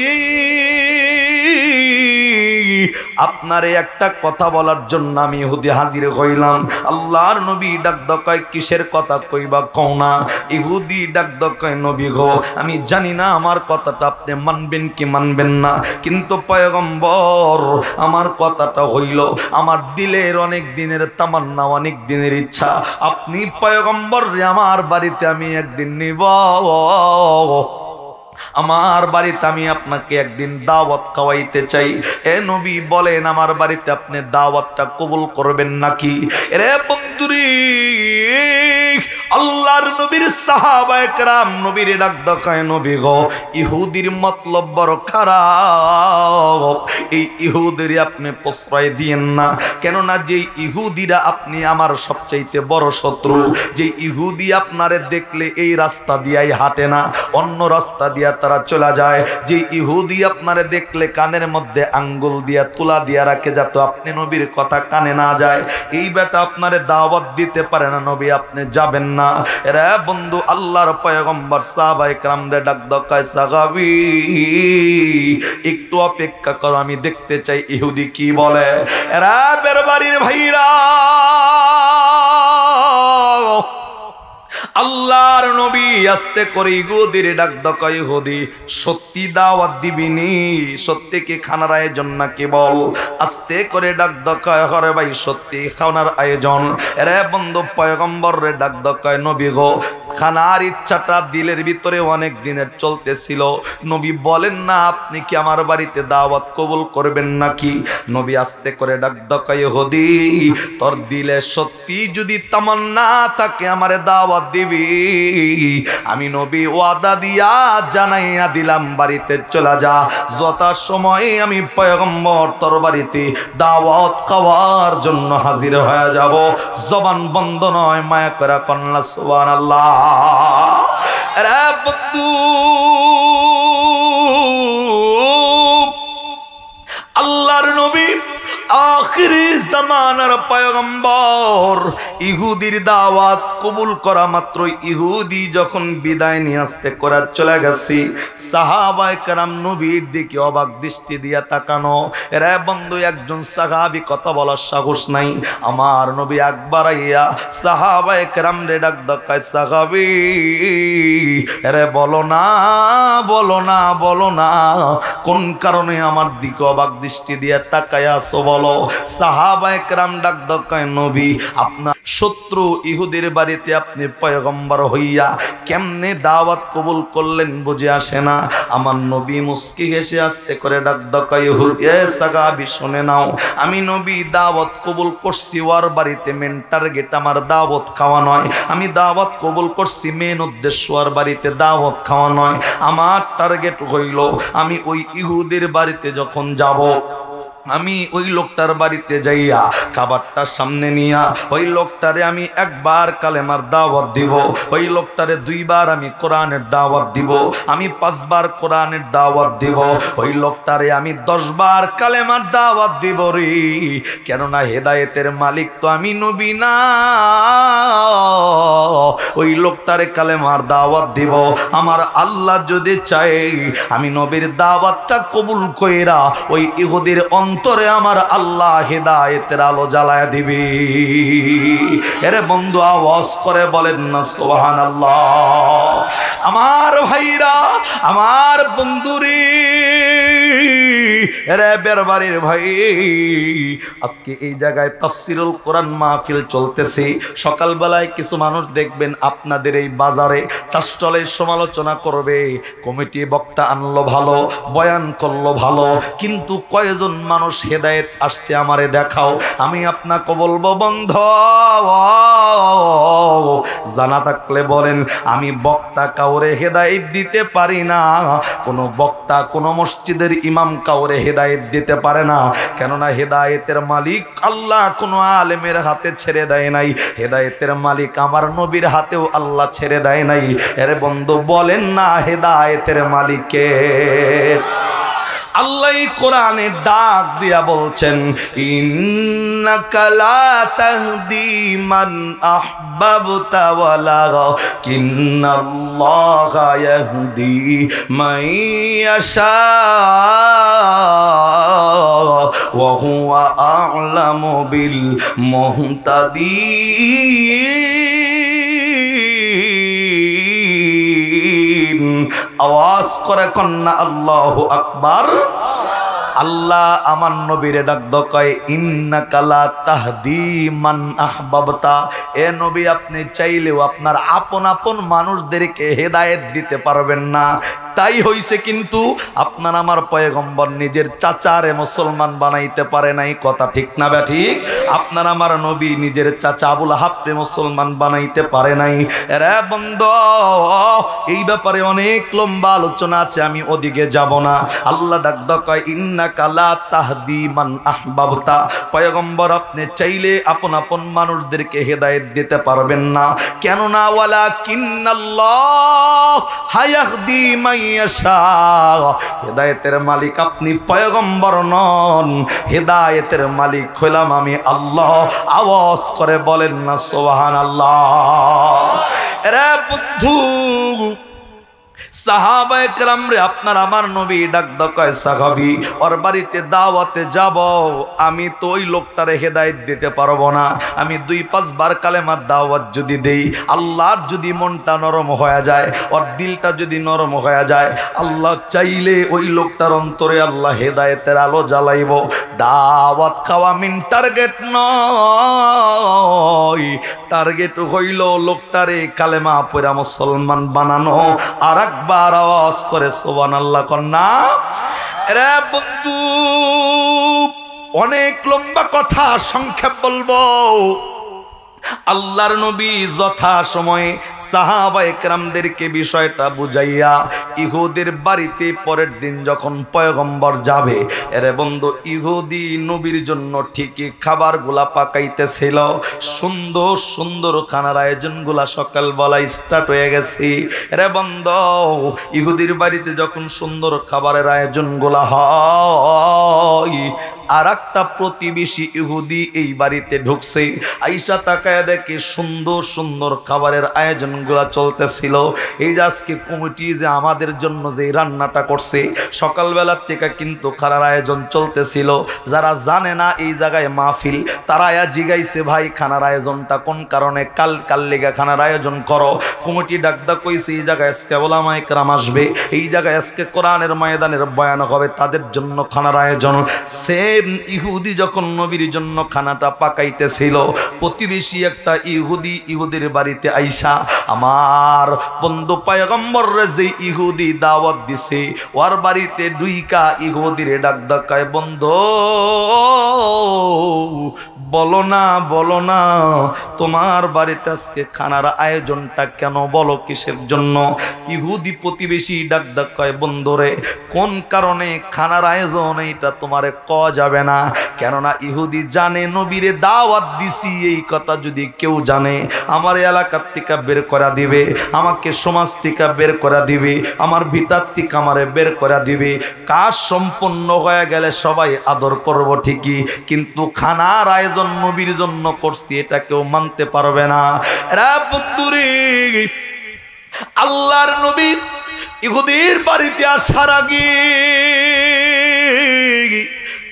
আপনারে একটা কথা বলার জন্য আমি ইহুদি হাজির হইলাম। আল্লাহর নবী ডাক দেখায়, কিসের কথা কইবা কও না। ইহুদি ডাক দেখায়, নবী গো, আমি জানি না আমার কথাটা আপনি মানবেন কি মানবেন না, কিন্তু পয়গম্বর আমার কথাটা হইল, আমার দিলের অনেক দিনের তামান্না, অনেক দিনের ইচ্ছা, আপনি পয়গম্বর আমার বাড়িতে আমি একদিন নিব, আমার বাড়িতে আমি আপনাকে একদিন দাওয়াত খাওয়াইতে চাই। এ নবী বলেন, আমার বাড়িতে আপনি দাওয়াতটা কবুল করবেন নাকি? রে বন্ধুরে, আল্লাহর নবীর সাহাবায়ে কেরাম নবীর ডাক দেখায়, নবী গো, ইহুদির মতলব বড় খারাপ, এই ইহুদিরে আপনি প্রশ্রয় দিয়েন না, কেননা যে ইহুদিরা আপনি আমার সবচাইতে বড় শত্রু, যে ইহুদি আপনারে দেখলে এই রাস্তা দিয়াই হাঁটে না, অন্য রাস্তা দিয়া তারা চলে যায়, যে ইহুদি আপনারে দেখলে কানের মধ্যে আঙ্গুল দিয়া তুলা দিয়া রাখে, যাতে আপনি নবীর কথা কানে না যায়, এই বেটা আপনারে দাওয়াত দিতে পারে না, নবী আপনি যাবেন না। না। রে বন্ধু আল্লাহর পয়গম্বর সাহাবায়ে কেরামরে ডাক দকায়, সাহাবী একটু অপেক্ষা করো, আমি দেখতে চাই ইহুদি কি বলে। এরা বেরবাড়ির ভাইরা, আল্লাহর নবী আস্তে করে ইহুদির ডাক দকায়, ইহুদি সত্যি দাওয়াত দিবিনি? সত্যি কি খানার আয়োজন নাকি বল? আস্তে করে ডাক দকায়, হরে ভাই সত্যি খানার আয়োজন। রে বন্ধু পয়গম্বর রে ডাক দকায়, নবী গো খানার ইচ্ছাটা দিলের ভিতরে অনেক দিনের চলতেছিল, নবী বলেন না আপনি কি আমার বাড়িতে দাওয়াত কবুল করবেন নাকি? নবী আস্তে করে ডাক দকায়, ইহুদি তোর দিলে সত্যি যদি তামান্না থাকে আমারে দাওয়াত দিবি, আমি নবী ওয়াদা দিয়া জানাইয়া দিলাম বাড়িতে চলে যা, যথা সময়ে আমি পয়গম্বর তোর বাড়িতে দাওয়াত খাওয়ার জন্য হাজির হয়ে যাব। জবান বন্ধ নয়, মায়া করা কন্যা সুবহানাল্লাহ। রে বন্ধু আল্লাহর নবী আখিরি জামানার পয়গম্বর, ইহুদির দাওয়াত কবুল করা মাত্র ইহুদি যখন বিদায় নিয়ে আসতে করে চলে গেছি, সাহাবায়ে কেরাম নবীর দিকে অবাক দৃষ্টি দিয়া তাকানো। রে বন্ধু একজন সাহাবী কথা বলার সাহস নাই, আমার নবী একবার আইয়া সাহাবায়ে কেরাম রে ডাক দকায়, সাহাবী রে বলো না বলো না বলো না কোন কারণে আমার দিকে অবাক দৃষ্টি দিয়া তাকায়া আছো বলো। সাহাবায়ে কেরাম ডাক দকায়, নবী আপনার শত্রু ইহুদির বাড়িতে আপনি পয়গম্বর হইয়া কেমনে দাওয়াত কবুল করলেন বুঝে আসে না। আমার নবী মুস্কি হেসে আস্তে করে ডাক দকায়, ইহুদি এ সাহাবী শুনে নাও, আমি নবী দাওয়াত কবুল করছি ওর বাড়িতে, মেন টার্গেট আমার দাওয়াত খাওয়া নয়। আমি দাওয়াত কবুল করছি, মেন উদ্দেশ্য ওর বাড়িতে দাওয়াত খাওয়া নয়। আমার টার্গেট হইল আমি ওই ইহুদির বাড়িতে যখন যাব, আমি ওই লোকটার বাড়িতে যাইয়া খাবারটার সামনে নিয়া ওই লোকটারে আমি একবার কালেমার দাওয়াত দিব, ওই লোকটারে দুইবার আমি কোরআনের দাওয়াত দিব, আমি 5 বার কোরআনের দাওয়াত দিব, ওই লোকটারে আমি 10 বার কালেমার দাওয়াত দিব রে। কেননা হেদায়েতের মালিক তো আমি নবী না, ওই লোকটারে কালেমার দাওয়াত দিব। আমার আল্লাহ যদি চাই আমি নবীর দাওয়াতটা কবুল কইরা ওই ইহুদির অন্তরে আমার আল্লাহ হেদায়েতের আলো জ্বালায় দিবি। এরে বন্ধু আওয়াজ করে বলেন না সুবহানাল্লাহ। আমার ভাইরা, আমার বন্ধুরে, এরে বেরবাড়ির ভাই, আজকে এই জায়গায় তাফসীরুল কোরআন মাহফিল চলতেছে। সকালবেলায় কিছু মানুষ দেখবেন আপনাদের এই বাজারে চাষটলে সমালোচনা করবে, কমিটি বক্তা আনলো ভালো, বয়ান করলো ভালো, কিন্তু কয়জন মানুষ হেদায়েত আসছে আমারে দেখাও। আমি আপনাকে বলবো বন্ধ, জানা থাকলে বলেন, আমি বক্তা কাউরে হেদায়েত দিতে পারি না, কোনো বক্তা কোনো মসজিদের ইমাম কাউরে হেদায়েত দিতে পারে না। কেননা হেদায়েতের মালিক আল্লাহ কোনো আলেমের হাতে ছেড়ে দেয় নাই, হেদায়েতের মালিক আমার নবীর হাতেও আল্লাহ ছেড়ে দেয় নাই। এর বন্ধু বলেন না হেদায়েতের মালিককে আল্লাহ কোরআনে ডাক দিয়া বলছেন, ইন্নাকা লা তাহদি মান আহবাবতা ওয়ালাকিন্নাল্লাহা ইয়াহদি মান ইয়াশা ওয়া হুয়া আ'লামু বিল মুহতাদিন। আওয়াজ করে কন্যা আল্লাহু আকবার। আল্লাহ আমার নবীরে ডাক দকায়, ইন্নাকা লা তাহদি মান আহবাবতা, এ নবী আপনি চাইলেও আপনার আপন আপন মানুষদেরকে হেদায়েত দিতে পারবেন না। তাই হইছে কিন্তু আপনার আমার পয়গম্বর নিজের চাচারে মুসলমান বানাইতে পারে নাই, কথা ঠিক না বে ঠিক? আপনার আমার নবী নিজের চাচা আবুল আহাবকে মুসলমান বানাইতে পারে নাই। রে বন্ধু এই ব্যাপারে অনেক লম্বা আলোচনা আছে, আমি ওদিকে যাব না। আল্লাহ ডাক দকায়, ইন্নাকা ইন্নাকা লা তাহদি মান আহবাবতা, পয়গম্বর আপনি চাইলে আপন আপন মানুষদেরকে হেদায়েত দিতে পারবেন না, কেননা ওয়ালাকিন্নাল্লাহ হায়াহদি মাইয়াশা, হেদায়েতের মালিক আপনি, পয়গম্বর নন, হেদায়েতের মালিক হলাম আমি আল্লাহ। আওয়াজ করে বলেন না সুবহানাল্লাহ। রে বন্ধু সাহাবায়ে কেরাম রে, আপনার আমার নবী ডাক কয় সাহাবী ওর বাড়িতে দাওয়াতে যাব, আমি তো ওই লোকটারে হেদায়েত দিতে পারবো না। আমি 2-5 বার কালেমার দাওয়াত যদি দেই, আল্লাহর যদি মনটা নরম হয়ে যায়, ওর দিলটা যদি নরম হয়ে যায়, আল্লাহ চাইলে ওই লোকটার অন্তরে আল্লাহ হেদায়েতের আলো জ্বালাইব। দাওয়াত খাওয়া মিন টার্গেট নয়, টার্গেট হইল লোকটারে কালেমা পড়া মুসলমান বানানো। আর একবার আওয়াজ করে সুবহানাল্লাহ কন্যা। রে বন্ধু অনেক লম্বা কথা, সংক্ষেপ বলবো। আল্লাহর নবী যথা সময়ে সাহাবায়ে কেরামদেরকে বিষয়টা বুঝাইয়া ইহুদের বাড়িতে পরের দিন যখন পয়গম্বর যাবে, এরে বন্ধু ইহুদি নবীর জন্য ঠিকই খাবারগুলা পাকাইতেছিল। সুন্দর সুন্দর খানার আয়োজনগুলা সকালবেলা স্টার্ট হয়ে গেছে। এরে বন্ধু ইহুদির বাড়িতে যখন সুন্দর খাবারের আয়োজনগুলা হয়, আর একটা প্রতিবেশী ইহুদি এই বাড়িতে ঢুকছে। আয়েশা তাকায় দেখে সুন্দর সুন্দর খাবারের আয়োজনগুলা চলতেছিল। এই যে আজকে কমিটি যে আমাদের জন্য যে রান্নাটা করছে, সকালবেলা থেকে কিন্তু খানার আয়োজন চলতেছিল। যারা জানে না এই জায়গায় মাহফিল, তারা জিগাইছে ভাই খানার আয়োজনটা কোন কারণে, কাল লেগে খানার আয়োজন করো। কমিটি ডাকদা কইছে এই জায়গায় আজকে ওলামায়ে কেরাম আসবে, এই জায়গায় আজকে কোরআনের ময়দানের বয়ান হবে, তাদের জন্য খানার আয়োজন। ইহুদি যখন নবীর জন্য খানাটা পাকাইতেছিল, প্রতিবেশী একটা ইহুদির বাড়িতে আইসা আমার বন্ধু পয়গম্বররে যে ইহুদি দাওয়াত দিছে, ওর বাড়িতে দুইকা ইহুদিরে ডাক ডাকায়, বন্ধু বলো না তোমার বাড়িতে আজকে খানার আয়োজনটা কেন, বলো কিসের জন্য। ইহুদি প্রতিবেশী ডাক ডাকায়, বন্ধুরে কোন কারণে খানার আয়োজন এইটা তোমারে কওয়া যাবে না, কেননা ইহুদি জানে নবীরে দাওয়াত দিছি, এই কথা যদি কেউ জানে আমার এলাকার থেকে বের করে দিবে, আমাকে সমাজ থেকে বের করে দিবে, আমার ভিটার থেকে আমারে বের করে দিবে। কাজ সম্পন্ন হয়ে গেলে সবাই আদর করব ঠিকই, কিন্তু খানার আয়োজন নবীর জন্য করছি এটা কেউ মানতে পারবে না। রে বন্ধুরে আল্লাহর নবী ইহুদির বাড়িতে আসার আগে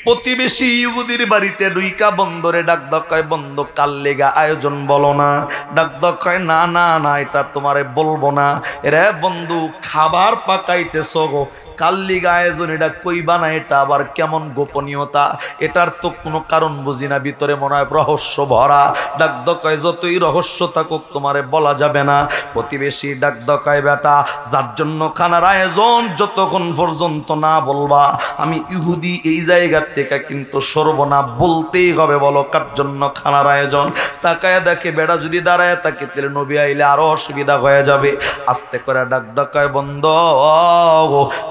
প্রতিবেশী ইহুদির বাড়িতে দুইকা বন্ধরে ডাক দকায়, বন্ধ কাল লেগা আয়োজন বলো না। ডাক দকায় না না না এটা তোমারে বলবো না। রে বন্ধু খাবার পাকাইতেছ গো, কাল লিগা আয়োজন এটা কইবা না, এটা আবার কেমন গোপনীয়তা, এটার তো কোনো কারণ বুঝি না, ভিতরে মনে হয় রহস্য ভরা। ডাক দকায় যতই রহস্য থাকুক তোমারে বলা যাবে না। প্রতিবেশী ডাক দকায়, বেটা যার জন্য খানার আয়োজন যতক্ষণ পর্যন্ত না বলবা আমি ইহুদি এই জায়গা থেকে কিন্তু সরব না, বলতেই হবে, বলো কার জন্য খানার আয়োজন। তাকায় দেখে বেটা যদি দাঁড়ায় থাকে তাহলে নবী আইলে আরো অসুবিধা হয়ে যাবে। আস্তে করে ডাক দকায়, বন্ধ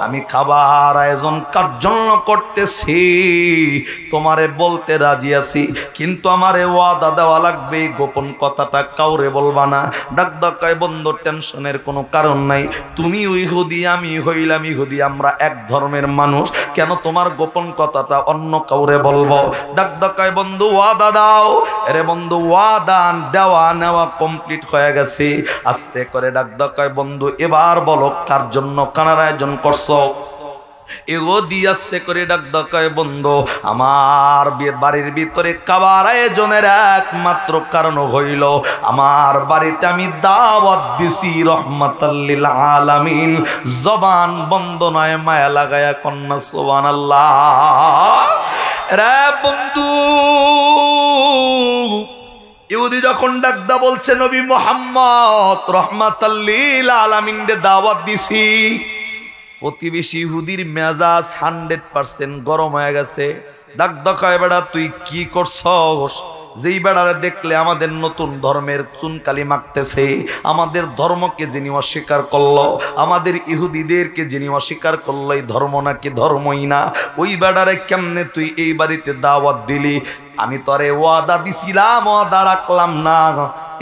আমি খাবার আয়োজন কার জন্য করতেছি তোমারে বলতে রাজি আছি, কিন্তু আমারে ওয়াদা দেওয়া লাগবে, গোপন কথাটা কাউরে বলবা না। ডাক দকায়, বন্ধু টেনশনের কোনো কারণ নাই, তুমি ইহুদি আমি হইলাম ইহুদি, আমরা এক ধর্মের মানুষ, কেন তোমার গোপন কথাটা অন্য কাউরে বলবো। ডাক দকায়, বন্ধু ওয়াদা দাও। আরে বন্ধু ওয়াদা দেওয়া নেওয়া কমপ্লিট হয়ে গেছে। আস্তে করে ডাক দকায়, বন্ধু এবার বলো কার জন্য খানার আয়োজন করছো। ইহুদি আস্তে করে ডাক দকায়, বন্ধু আমার বাড়ির ভিতরে খাবার আয়োজনের একমাত্র কারণ হইল আমার বাড়িতে আমি দাওয়াত দিছি রহমাতাল লিল আলামিন। জবান বন্ধ নয়, মায়া লাগায়া কন্যা সুবহানাল্লাহ। রে বন্ধু ইহুদি যখন ডাকদা বলছে নবী মুহাম্মদ রহমাতাল লিল আলামিন রে দাওয়াত দিছি, প্রতিবেশী ইহুদির মেজাজ 100% গরম হয়ে গেছে। ডাক দকায়, বেটা তুই কি করছস যেই বেড়ারে দেখলে আমাদের নতুন ধর্মের চুনকালি মাখতেছে, আমাদের ধর্মকে যিনি অস্বীকার করলো, আমাদের ইহুদিদেরকে যিনি অস্বীকার করলো, এই ধর্ম নাকি ধর্মই না, ওই বেড়ারে কেমনে তুই এই বাড়িতে দাওয়াত দিলি? আমি তরে ওয়াদা দিছিলাম, ওয়াদা রাখলাম না।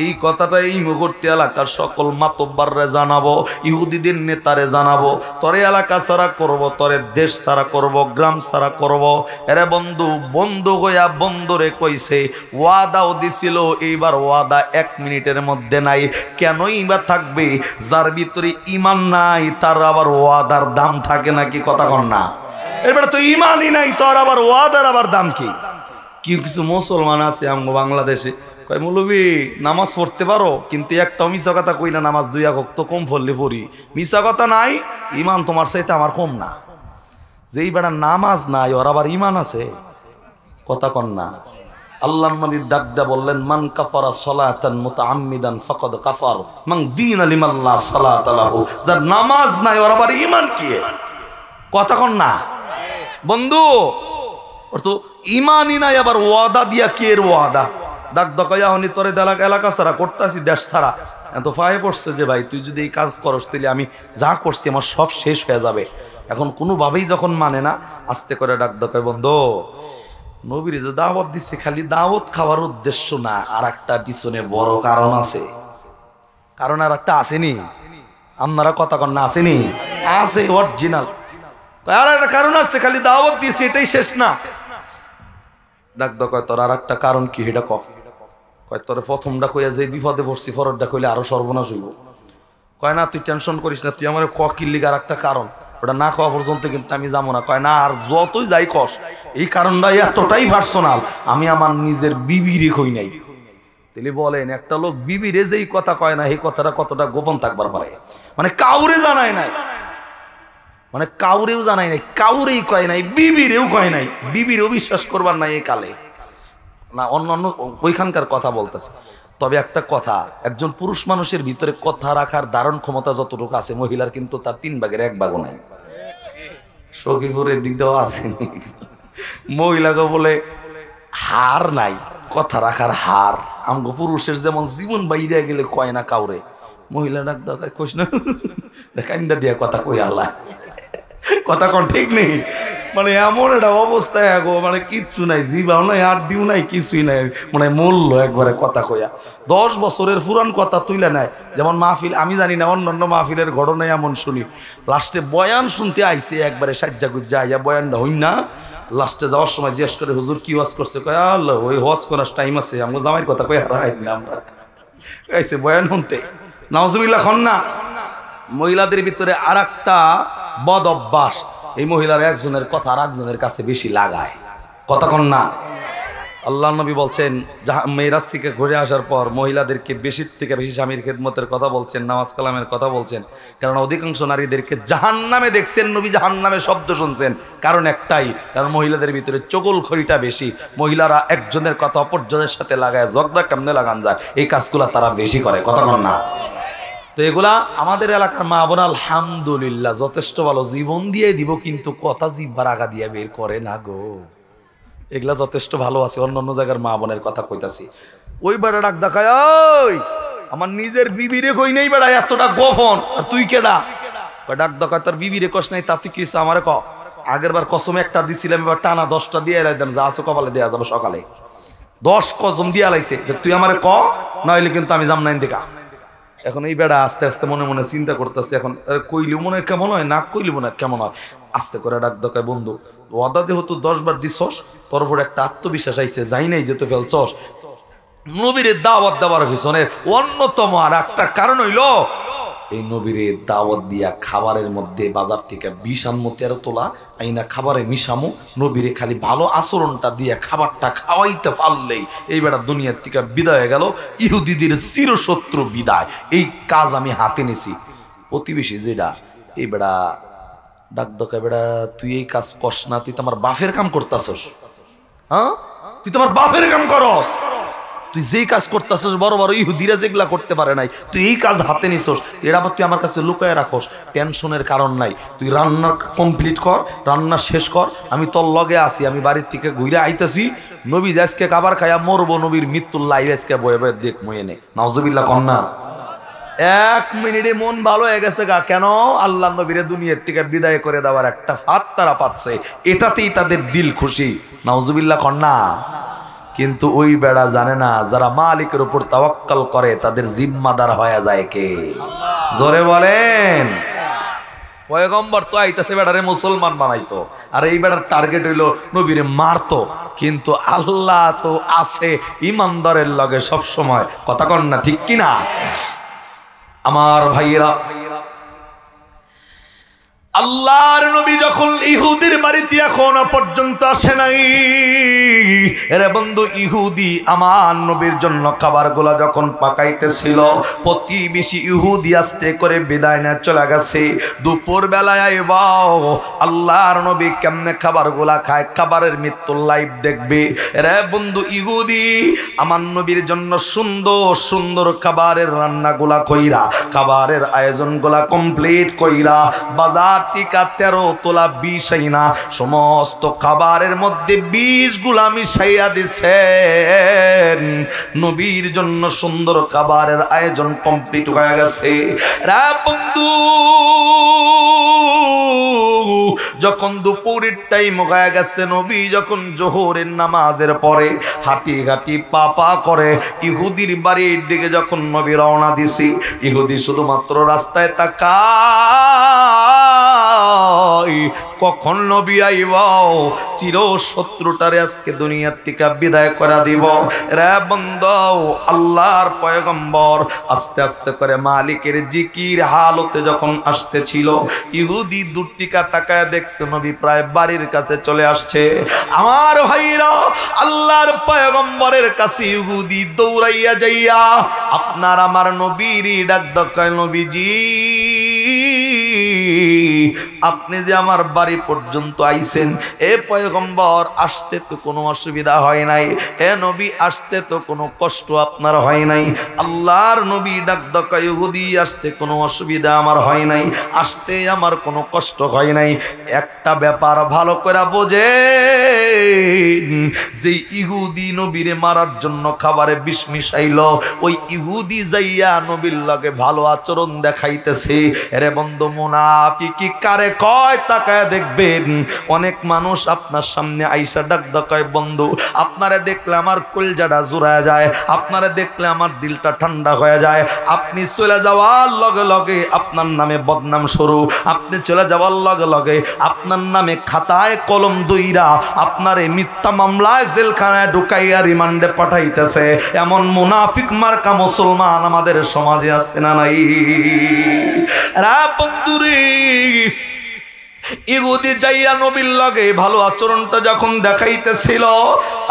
এই কথাটা এই মুহূর্তে এলাকার সকল মাতব্বাররে জানাবো, ইহুদিদের নেতারে জানাবো। তরে এলাকা ছাড়া করব, তরে দেশ ছাড়া করব, গ্রাম ছাড়া করব। এরে বন্ধু, বন্ধু হইয়া বন্ধুরে কইছে, ওয়াদাও দিছিল, এইবার ওয়াদা 1 মিনিটের মধ্যে নাই। কেনই বা থাকবে? যার ভিতরে ঈমান নাই তার আবার ওয়াদার দাম থাকে নাকি? কথা কন না। এবার তো ঈমানই নাই, তোর আবার ওয়াদার আবার দাম কি? কিছু মুসলমান আছে আমগো বাংলাদেশে কয়, মৌলবি নামাজ পড়তে পারো, কিন্তু একটাও মিশা কথা কইলা নামাজ 2 ওয়াক্ত কম পড়লে পড়ি। মিশা কথা নাই, ঈমান তোমার চাইতে আমার কম না। যেই বেড়া নামাজ নাই ওর আবার ঈমান আছে। কথা কন না। আল্লাহর নবী ডাকদা বললেন, মান কাফারা সালাতান মুতাআম্মিদান ফাকাদ কাফার মান দীনা লিমাল্লা সালাত লাহু। যার নামাজ নাই ওর আবার ঈমান কি? কথা কন না বন্ধু। ওর তো ঈমানই নাই, আবার ওয়াদা দিয়া কে এর ওয়াদা? ডাক দকাইয়া হনি তোরে এলাকা ছাড়া করতেছি, দেশ ছাড়া। এত ফায়ে পড়ছে যে ভাই তুই যদি এই কাজ করস তাহলে আমি যা করছি আমার সব শেষ হয়ে যাবে। এখন কোনোভাবেই যখন মানে না, আস্তে করে ডাক দকায়, বন্ধু নবীর যে দাওয়াত দিচ্ছে খালি দাওয়াত খাওয়ার উদ্দেশ্য না, আর একটা পিছনে বড় কারণ আছে। কারণ আর একটা আসেনি, আপনারা কথা কন না, আসেনি? আছে অরিজিনাল। আর একটা কারণ আছে, খালি দাওয়াত দিয়েছি এটাই শেষ না। ডাক দকায়, তোর আর একটা কারণ কি? এটা কয় তোর প্রথমটা কইয়া যে বিপদে পড়ছি, পরেরটা কইলে আরো সর্বনাশ হইব। কয় না তুই টেনশন করিস না, তুই আমার কিল্লিগ আর একটা কারণ, ওটা না খাওয়া পর্যন্ত কিন্তু আমি যাবো না। কয় না, আর যতই যাই কস, এই কারণটা এতটাই পার্সোনাল, আমি আমার নিজের বিবিরে কই নাই। তাহলে বলেন, একটা লোক বিবিরে যেই কথা কয় না, এই কথাটা কতটা গোপন থাকবার পারে? মানে কাউরে জানায় নাই, মানে কাউরেও জানাই নাই, কাউরেই কয় নাই, বিবিরেও কয় নাই, বিবিরেও বিশ্বাস করবার নাই এই কালে না। অন্যান্য ওইখানকার কথা বলতেছে। তবে একটা কথা, একজন পুরুষ মানুষের ভিতরে কথা রাখার ধারণ ক্ষমতা যতটুকু আছে, মহিলার কিন্তু তার 3 ভাগের 1 ভাগও নাই। সখীপুরের দিক দিয়েও আছে, মহিলাকে বলে হার নাই, কথা রাখার হার। আমগো পুরুষের যেমন জীবন বাইরে গেলে কয় না কাউরে, মহিলা ডাক দরকার কইস না, কান্দা দিয়া কথা কই আলা। কথা কোন ঠিক নেই, মানে এমন একটা অবস্থায় আগো, মানে কিচ্ছু নাই, জিবাও নাই, আড্ডিও নাই, কিছুই নাই, মানে মূল্য একবারে কথা কইয়া 10 বছরের পুরান কথা তুইলা নাই। যেমন মাহফিল, আমি জানি না অন্যান্য মাহফিলের ঘটনায় এমন শুনি, লাস্টে বয়ান শুনতে আইছে একবারে সাজ্জা গুজ্জা আইয়া, বয়ানটা হই না, লাস্টে যাওয়ার সময় জিজ্ঞেস করে, হুজুর কি ওয়াজ করছে? কয় আল্লাহ ওই ওয়াজ করার টাইম আছে, আমরা জামাইয়ের কথা কই হারাই না আমরা আইছে বয়ান শুনতে। নাউজুবিল্লাহ খন না। মহিলাদের ভিতরে আর একটা বদ অভ্যাস, এই মহিলার একজনের কথা আর একজনের কাছে বেশি লাগায়। কতক্ষণ না। আল্লাহ নবী বলছেন, মেরাজ থেকে ঘুরে আসার পর মহিলাদেরকে বেশি থেকে বেশি স্বামীর খেদমতের কথা বলছেন, নামাজ কালামের কথা বলছেন, কারণ অধিকাংশ নারীদেরকে জাহান্নামে দেখছেন নবী, জাহান্নামে শব্দ শুনছেন, কারণ একটাই, কারণ মহিলাদের ভিতরে চগলখড়িটা বেশি। মহিলারা একজনের কথা অপরজনের সাথে লাগায়, ঝগড়া কেমনে লাগান যায়, এই কাজগুলা তারা বেশি করে। কতক্ষণ না। তো এগুলা আমাদের এলাকার মা বোন আলহামদুলিল্লাহ যথেষ্ট ভালো, জীবন দিয়ে দিব, কিন্তু কথা জিব্বার আগা দিয়ে বের করে না গো, এগুলা যথেষ্ট ভালো আছে। অন্য জায়গার মা বোনের কথা কইতাছি। ওই বেড়া ডাক দেখায়, ওই আমার নিজের বিবিরে কই নেই বেড়া, এতটা গোপন, আর তুই কেডা? ডাক দেখায়, তোর বিবিরে কস নাই, তা তুই কি আমারে ক? আগের বার কসম একটা দিছিলাম, এবার টানা 10টা দিয়ে এলাইতাম, যা আছে কপালে দেয়া যাবে সকালে। 10 কসম দিয়ে লাইছে যে তুই আমারে ক, নইলে কিন্তু আমি যাম নাই দেখা। এখন এই বেড়া আস্তে আস্তে মনে মনে চিন্তা করতেছে, এখন কইলেও মনে হয় কেমন হয়, না কইলে মনে হয় কেমন হয়। আস্তে করে ডাক দকায়, বন্ধু ওয়াদা যেহেতু 10 বার দিছস, তোর উপর একটা আত্মবিশ্বাস আইছে, যাই নাই যেতে ফেলছস। নবীরে দাওয়াত দেওয়ার পিছনে অন্যতম আর একটা কারণ হইল, এই নবীরে দাওয়াত দিয়া খাবারের মধ্যে বাজার থেকে 20 আনমতি আরো তোলা আইনা খাবারে মিশামো, নবীরে খালি ভালো আচরণটা দিয়া খাবারটা খাওয়াইতে পারলেই এই বেটা দুনিয়ার থেকে বিদায় হয়ে গেল, ইহুদিদের চিরশত্রু বিদায়। এই কাজ আমি হাতে নিছি। প্রতিবেশী যেটা, এই বেটা ডাক দকা, বেটা তুই এই কাজ করস না, তুই তো আমার বাপের কাম করতাছস। হ্যাঁ, তুই তো আমার বাপের কাম করস, তুই যেই কাজ করতেছিস বড় বড় ইহুদিরা যেগুলা করতে পারে নাই, তুই এই কাজ হাতে নিছস, এটা আবার তুই আমার কাছে লুকায় রাখোস। টেনশনের কারণ নাই, তুই রান্না কমপ্লিট কর, রান্না শেষ কর, আমি তোর লগে আছি, আমি বাড়ির থেকে ঘুরে আইতেছি। নবী আজকে খাবার খাইয়া মরবো, নবীর মৃত্যুর লাইভ আজকে বয়ে বয়ে দেখ ময়ে নে। নাউজুবিল্লাহ কন্যা। 1 মিনিটে মন ভালো হয়ে গেছে গা, কেন? আল্লাহ নবীরে দুনিয়ার থেকে বিদায় করে দেওয়ার একটা ফাঁদ তারা পাচ্ছে, এটাতেই তাদের দিল খুশি। নাউজুবিল্লাহ কন্যা। কিন্তু ওই বেড়া জানে না, যারা মালিকের উপর তাওয়াক্কাল করে তাদের জিম্মাদার হয়ে যায় কে? জোরে বলেন। পয়গম্বর তো আইতাছে বেড়ারে মুসলমান বানাইতো, আর এই বেড়ার টার্গেট হইলো নবীরে মারতো। কিন্তু আল্লাহ তো আছে ইমানদারের লগে সব সময়, কথা কন না ঠিক কিনা? আমার ভাইয়েরা, আল্লাহর নবী যখন ইহুদির বাড়িতে এখনো পর্যন্ত আসে নাই, এরে বন্ধু, ইহুদি আমার নবীর জন্য খাবারগুলা যখন পাকাইতেছিল, প্রতিবেশী ইহুদি আস্তে করে বিদায় নিয়ে চলে গেছে। দুপুর বেলায় আইবাও আল্লাহর নবী কেমনে খাবারগুলা খায়, খাবারের মৃত্যুর লাইভ দেখবে। এরে বন্ধু, ইহুদি আমার নবীর জন্য সুন্দর সুন্দর খাবারের রান্নাগুলা কইরা, খাবারের আয়োজনগুলা কমপ্লিট কইরা, বাজার টিকা 13 তোলা 20 আইনা সমস্ত খাবারের মধ্যে 20 গুলা মিশাইয়া দিছেন। নবীর জন্য সুন্দর খাবারের আয়োজন কমপ্লিট হয়ে গেছে। রা বন্ধু, যখন দুপুরের টাইম হয়ে গেছে, নবী যখন জোহরের নামাজের পরে হাঁটি হাঁটি পা করে ইহুদির বাড়ির দিকে যখন নবী রওনা দিছি, ইহুদি শুধুমাত্র রাস্তায় তাকায় কখন নবী আইবাও, চির শত্রুটারে আজকে দুনিয়ার থেকে বিদায় করে দিব। রে বন্ধু, আল্লাহর পয়গম্বর আস্তে আস্তে করে মালিকের জিকির হালতে যখন আসতেছিল, ইহুদি দূর থেকে তাকায় দেখছে নবী প্রায় বাড়ির কাছে চলে আসছে। আমার ভাইরা, আল্লাহর পয়গম্বরের কাছে ইহুদি দৌড়াইয়া যাইয়া আপনার আমার নবীর ডাক দেয়, নবীজি আপনি যে আমার বাড়ি পর্যন্ত আইছেন, এ পয়গম্বর আসতে তো কোনো অসুবিধা হয় নাই, এ নবী আসতে তো কোনো কষ্ট আপনার হয় নাই। আল্লাহর নবী ডাক দেয়, ইহুদি আসতে কোনো অসুবিধা আমার হয় নাই, আসতে আমার কোনো কষ্ট হয় নাই। একটা ব্যাপার ভালো করে বোঝে, যে ইহুদি নবীরে মারার জন্য খাবারে বিষ মিশাইল, ওই ইহুদি যাইয়া নবীর লগে ভালো আচরণ দেখাইতেছে। এরে বন্ধু, মুনাফিকি কারে কয় তাকায় দেখবেন। অনেক মানুষ আপনার সামনে আইসা ডাক দেয়, বন্ধু আপনারে দেখলে আমার কলজাটা জুড়ায় যায়, আপনারে দেখলে আমার দিলটা ঠান্ডা হয়ে যায়। আপনি চলে যাওয়ার লগে লগে আপনার নামে বদনাম শুরু, আপনি চলে যাওয়ার লগে লগে আপনার নামে খাতায় কলম দইরা আপনার এই মিথ্যা মামলায় জেলখানায় ঢুকাইয়া রিমান্ডে পাঠাইতেছে। এমন মুনাফিক মার্কা মুসলমান আমাদের সমাজে আছে না নাই? রা বন্ধুরে, ইহুদি যাইয়া নবীর লগে ভালো আচরণটা যখন দেখাইতেছিল,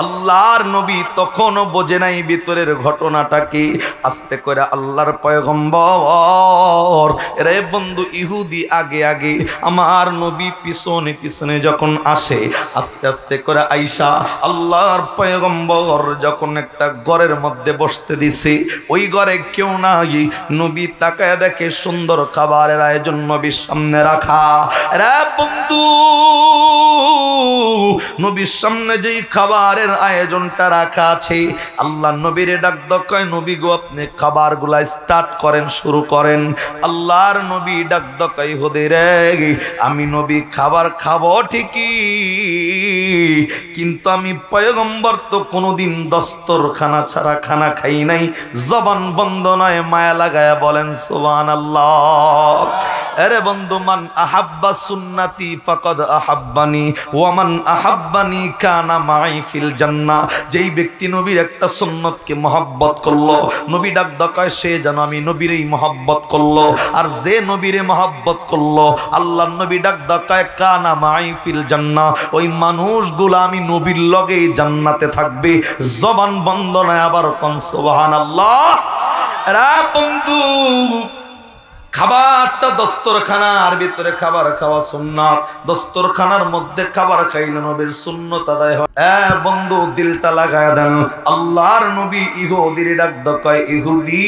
আল্লাহর নবী তখনও বোঝে নাই ভিতরের ঘটনাটা কি। আস্তে করে আল্লাহর পয়গম্বর, রে বন্ধু, ইহুদি আগে আগে, আমার নবী পিছনে পিছনে যখন আসে, আস্তে আস্তে করে আইসা আল্লাহর পয়গম্বর যখন একটা ঘরের মধ্যে বসতে দিছে, ওই ঘরে কেউ নাই। নবী তাকায় দেখে সুন্দর খাবারের আয়োজন নবীর সামনে রাখা। রে বন্ধু, নবীর সামনে যেই খাবারের আয়োজনটা রাখা আছে, আল্লাহ নবীর ডাক দেয়, নবী গো আপনি খাবারগুলা স্টার্ট করেন, শুরু করেন। আল্লাহর নবী ডাক দেয়, হুদে রে, আমি নবী খাবার খাবো ঠিকই, কিন্তু আমি পয়গম্বর তো কোনোদিন দস্তরখানা ছাড়া খানা খাই নাই। জবান বন্ধ নয়, মায়া লাগায়া বলেন সুবহানাল্লাহ। আরে বন্ধু, মান আহাব্বা সুন্নতি ফাকাদ আহাব্বানি ওয়া মান আহাব্বানি কানা মাই ফিল জান্নাহ। যেই ব্যক্তি নবীর একটা সুন্নতকে মহব্বত করলো, নবী ডাক দেয়, সে যেন আমি নবীরই মহব্বত করলো। আর যে নবীরে মহব্বত করলো, আল্লাহর নবী ডাক দেয়, কানা মাই ফিল জান্নাহ, ওই মানুষগুলো আমি নবীর লগেই জান্নাতে থাকবে। জবান বন্ধ নয়, আবার কোন সুবহানাল্লাহ। রা বন্ধু, খাবারটা দস্তরখানার ভিতরে খাবার খাওয়া সুন্নাত, দস্তরখানার মধ্যে খাবার খাইলে নবীর সুন্নত আদায় হয়। বন্ধু দিলটা লাগায় দেন, আল্লাহর নবী ইহুদির ডাক কয়, ইহুদি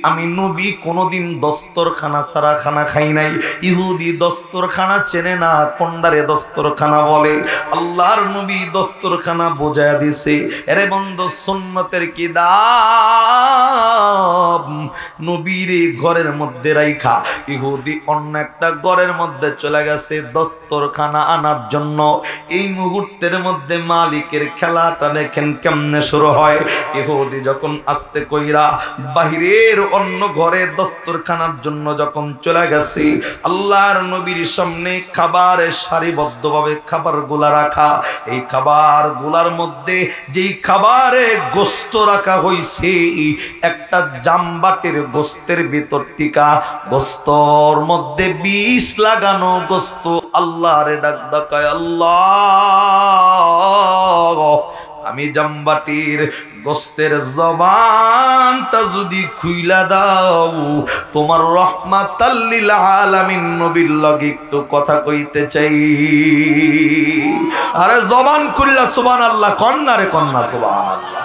আমি নবী কোনোদিন দস্তরখানা ছাড়া খানা খাই নাই। ইহুদি দস্তরখানা চেনে না, কোন্ডারে দস্তরখানা বলে। আল্লাহর নবী দস্তরখানা বোঝায় দিছে। এরে বন্ধু সুন্নতের কি দাম, নবীর ঘরের মধ্যে রাইখা ইহুদি অন্য একটা ঘরের মধ্যে চলে গেছে দস্তরখানা আনার জন্য। এই মুহূর্তের মধ্যে মালিকের খেলাটা দেখেন কেমনে শুরু হয়। ইহুদি যখন আস্তে কইরা বাহিরের অন্য ঘরে দস্তরখানার জন্য যখন চলে গেছে, আল্লাহর নবীর সামনে খাবারের সারিবদ্ধভাবে খাবারগুলা রাখা। এই খাবারগুলার মধ্যে যেই খাবারে গোস্ত রাখা হইছে, একটা জামবাটির গোস্তের ভিতর টিকা গোস্তর মধ্যে বিষ লাগানো গোস্ত। আল্লাহরে ডাক ডাকায়, আল্লাহ আমি জামবাটির গোস্তের জবানটা যদি খুইলা দাও, তোমার রহমাতাল লিল আলামিন নবীর লগে একটু কথা কইতে চাই। আরে জবান খুললা সুবহানাল্লাহ কন্না রে কন্যা সুবহানাল্লাহ,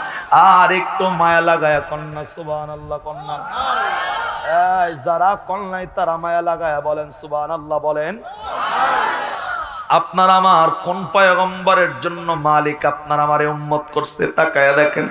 আর একটু মায়া লাগায়া কন্যা সুবহানাল্লাহ কন্যা। এই যারা কন্যায় তারা মায়া লাগায়া বলেন সুবহানাল্লাহ বলেন। আপনার আমার কোন পয়গম্বরের জন্য মালিক আপনার আমারে উম্মত করছে, তাকায়া দেখেন।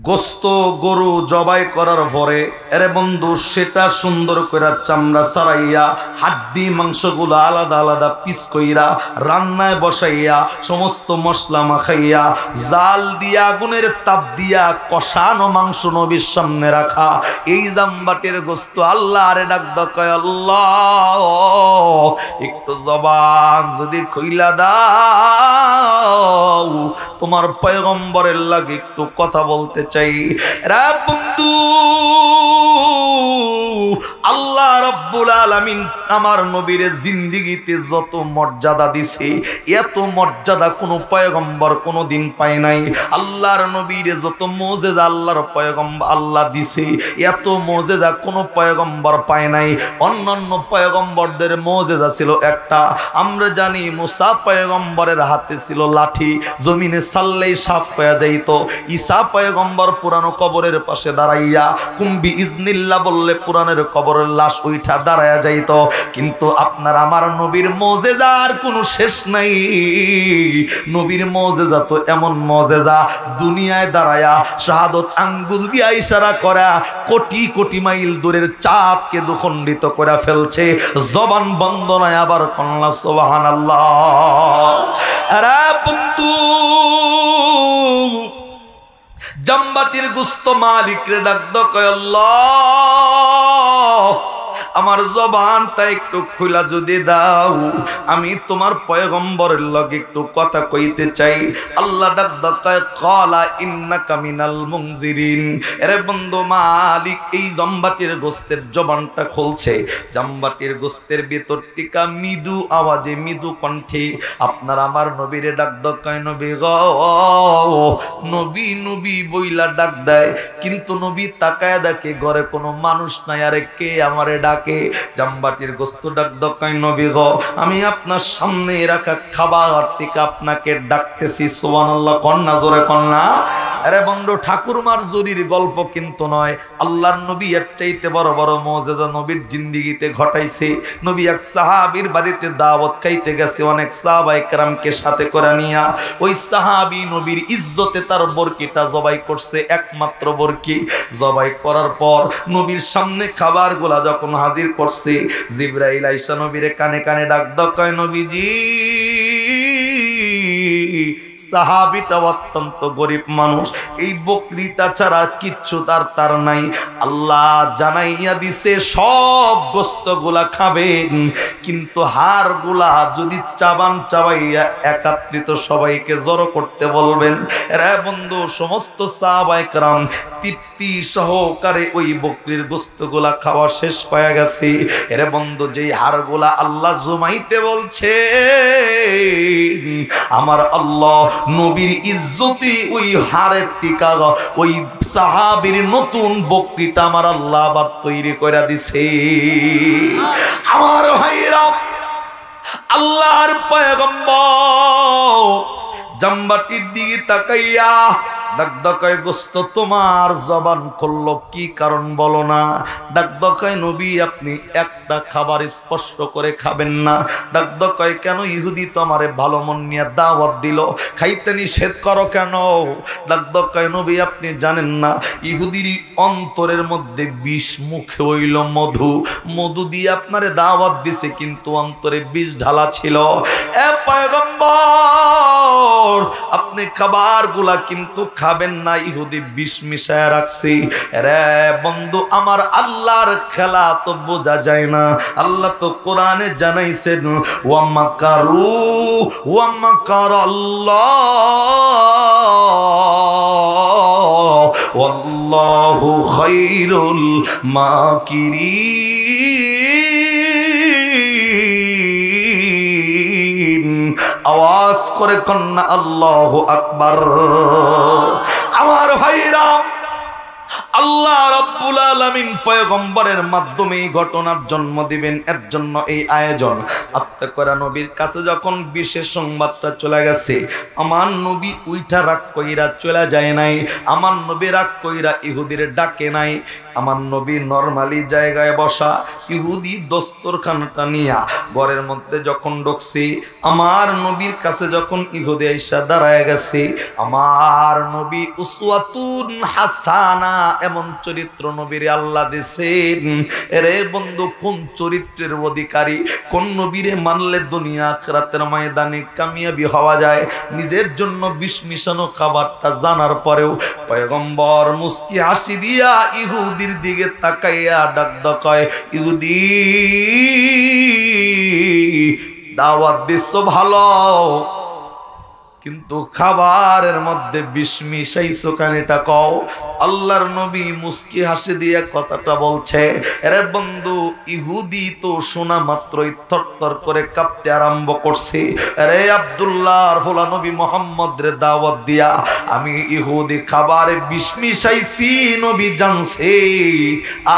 গোস্ত গরু জবাই করার পরে এরে বন্ধু সেটা সুন্দর করে চামড়া ছাড়াইয়া হাড্ডি মাংসগুলো আলাদা আলাদা পিস কইরা রান্নায় বসাইয়া সমস্ত মশলা মাখাইয়া জাল দিয়া আগুনের তাপ দিয়া কষানো মাংস নবীর সামনে রাখা। এই জামবাটির গোস্ত আল্লাহ আরে ডাক কয়, আল্লাহ একটু জবান যদি খুইলা দাও, তোমার পয়গম্বরের লাগে একটু কথা বলতে চাই। রে বন্ধু আল্লাহ রাব্বুল আলামিন আমার নবীর জিন্দেগিতে যত মর্যাদা দিছে, এত মর্যাদা কোন পয়গম্বর কোনদিন পায় নাই। আল্লাহর নবীর যত মুজিজা আল্লাহর পয়গম্বর আল্লাহ দিছে, এত মুজিজা কোন পয়গম্বর পায় নাই। অন্যান্য পয়গম্বরদের মুজিজা ছিল একটা, আমরা জানি মুসা পয়গম্বরের হাতে ছিল লাঠি, জমিনে ছাড়লেই সাফ হয়ে যাইত। ঈসা পয়গম্বর পুরানো কবরের পাশে দাঁড়াইয়া কুম্বি ইজনিল্লাহ বললে পুরানের কবরের লাশ উঠা দাঁড়ায়া যাইত। কিন্তু আপনার আমার নবীর মুজিজার কোনো শেষ নাই। নবীর মুজিজা তো এমন মুজিজা, দুনিয়ায় দাঁড়ায়া শাহাদত আঙ্গুল দিয়া ইশারা করা কোটি কোটি মাইল দূরের চাঁদকে দুখণ্ডিত করে ফেলছে। জবান বন্ধ নয়, আবার কন্যা সুবহানাল্লাহ। আরে বন্ধু জামবাটির গোস্ত মালিক রে ডাক কয়, আল্লাহ আমার জবানটা একটু খুলা যদি দাও, আমি তোমার পয়গম্বরের লগে একটু কথা কইতে চাই। আল্লাহ ডাক কয়, ক্বালা ইন্নাকা মিনাল মুনজিরিন। আরে বন্ধু মালিক এই জামবাটির গোস্তের জবানটা খুলছে, জামবাটির গোস্তের ভিতর টিকা মৃদু আওয়াজে মৃদু কণ্ঠে আপনার আমার নবীরে ডাক কয়, নবী গো নবী নবী বইলা ডাক দেয়। কিন্তু নবী তাকায় দেখে ঘরে কোনো মানুষ নাই, আরে কে আমারে ডাকে? জামবাটির গোস্ত ডাক কয়, নবী গো আমি আপনার সামনে রাখা খাবার থেকে আপনাকে ডাকতেছি। সুবহানাল্লাহ কন্যা জোরে কন্যা। আরে বন্ধু ঠাকুরমার জুরির গল্প কিন্তু নয়, আল্লাহর নবী এর চাইতে বড় বড় মুজিজা নবীর জিন্দেগিতে ঘটাইছে। নবী এক সাহাবীর বাড়িতে দাওয়াত খাইতে গেছে, অনেক সাহাবায়ে কেরামকে সাথে করে নিয়া। ওই সাহাবী নবীর ইজ্জতে তার বরকিটা জবাই করছে, একমাত্র বরকি জবাই করার পর নবীর সামনে খাবারগুলা যখন হাজির করছে, জিবরাইল আইসা নবীরে কানে কানে ডাক কয়, নবীজি সাহাবীটা অত্যন্ত গরিব মানুষ, এই বকরিটা ছাড়া কিচ্ছু তার নাই। আল্লাহ জানাইয়া দিছে সব গোস্তগুলা খাবেন, কিন্তু হাড়গুলা যদি চাবান চাবাইয়া একত্রিত সবাইকে জড়ো করতে বলবেন। রে বন্ধু সমস্ত সাহাবায়ে কেরাম তৃপ্তি সহকারে ওই বকরির গোস্তগুলা খাওয়া শেষ হয়ে গেছে। রে বন্ধু যেই হাড়গুলা আল্লাহ জমাইতে বলছে, আমার আল্লাহ নবীর ইজ্জতি ওই হাড়ের টিকা ওই সাহাবীর নতুন বকরিটা আমার আল্লাহ আবার তৈরি করে দিছে। আমার ভাইরা, আল্লাহর পয়গম্বর জামবাটির দিকে তাকাইয়া ডাকডাকায় গোস্ত তোমার জবান করলো কি কারণ বলো না? ডাকডাকায় নবী আপনি একটা খাবার স্পর্শ করে খাবেন না। ডাকডাকায় কেন? ইহুদি তো আমারে ভালো মন নিয়ে দাওয়াত দিল, খাইতে নিষেধ করো কেন? ডাকডাকায় নবী আপনি জানেন না ইহুদির অন্তরের মধ্যে বিষ, মুখে হইল মধু, মধু দিয়ে আপনারে দাওয়াত দিছে কিন্তু অন্তরে বিষ ঢালা ছিল। এ পয়গম্বর আপনি খাবারগুলা কিন্তু খাবেন না, ইহুদি বিষ মিশায় রাখছি। রে বন্ধু আমার, আল্লাহর খেলা তো বোঝা যায় না। আল্লাহ তো কোরআনে জানাইছেন ওয়া মাকারু ওয়া মাকারাল্লাহ ওয়াল্লাহু খায়রুল মাকিরিন। আওয়াজ করে কন্যা আল্লাহু আকবার। আমার ভাইরা, আল্লাহ রাব্বুল আলামিন পয়গম্বরের মাধ্যমে এই ঘটনার জন্ম দিবেন, এর জন্য এই আয়োজন। আস্তে করে নবীর কাছে যখন বিশেষ সংবাদটা চলে গেছে, আমার নবী উইঠা রাগ কইরা চলে যায় নাই, আমার নবী রাগ কইরা ইহুদির ডাকে নাই। আমার নবী নরমালি জায়গায় বসা, ইহুদি দস্তরখানাটা নিয়া ঘরের মধ্যে যখন ঢুকছে, আমার নবীর কাছে যখন ইহুদি আইসা দাঁড়ায় গেছে, আমার নবী উসওয়াতুন হাসানা এমন চরিত্র নবীর আল্লাহ দিছেন। এরে বন্ধু, কোন চরিত্রের অধিকারী, কোন নবীরে মানলে দুনিয়া আখিরাতের ময়দানে কামিয়াবি হওয়া যায়, নিজের জন্য বিষ মিশানো খাবারটা জানার পরেও পয়গম্বর মুস্কি হাসি দিয়া ইহুদির দিকে তাকাইয়া ডাক কয়, ইহুদি দাওয়াত দিচ্ছ ভালো, কিন্তু খাবারের মধ্যে বিষ মিশাইছো কেন এটা কও। আল্লাহর নবী মুস্কি হাসি দিয়ে কথাটা বলছে। আরে বন্ধু, ইহুদি তো শোনা মাত্রই থরথর করে কাঁপতে আরম্ভ করছে। আরে আব্দুল্লাহর ফোলা নবী মোহাম্মদ রে দাওয়াত দিয়া আমি ইহুদি খাবারে বিষ মিশাইছি, নবী জানছে,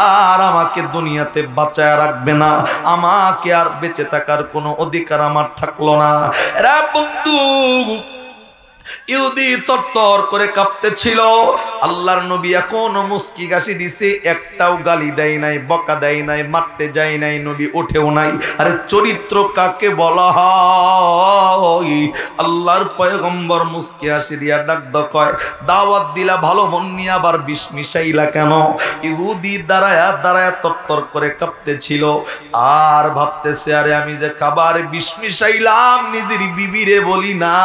আর আমাকে দুনিয়াতে বাঁচায় রাখবে না, আমাকে আর বেঁচে থাকার কোনো অধিকার আমার থাকলো না। আরে বন্ধু, ইহুদি তরতর করে কাঁপতেছিল। আল্লাহর নবী এখনো মুস্কি হাসি দিছে, একটাও গালি দেয় নাই, বকা দেয় নাই, মারতে যায় নাই, নবী ওঠেও নাই। আরে চরিত্র কাকে বলা হয়? আল্লাহর পয়গম্বর মুস্কি হাসি দিয়া ডাক কয়, দাওয়াত দিলা ভালো মন নিয়ে আবার বিষ মিশাইলা কেন? ইহুদি দাঁড়ায়া দাঁড়ায়া তরতর করে কাঁপতেছিল আর ভাবতেছে, আরে আমি যে খাবার বিষ মিশাইলাম নিজের বিবিরে বলি না,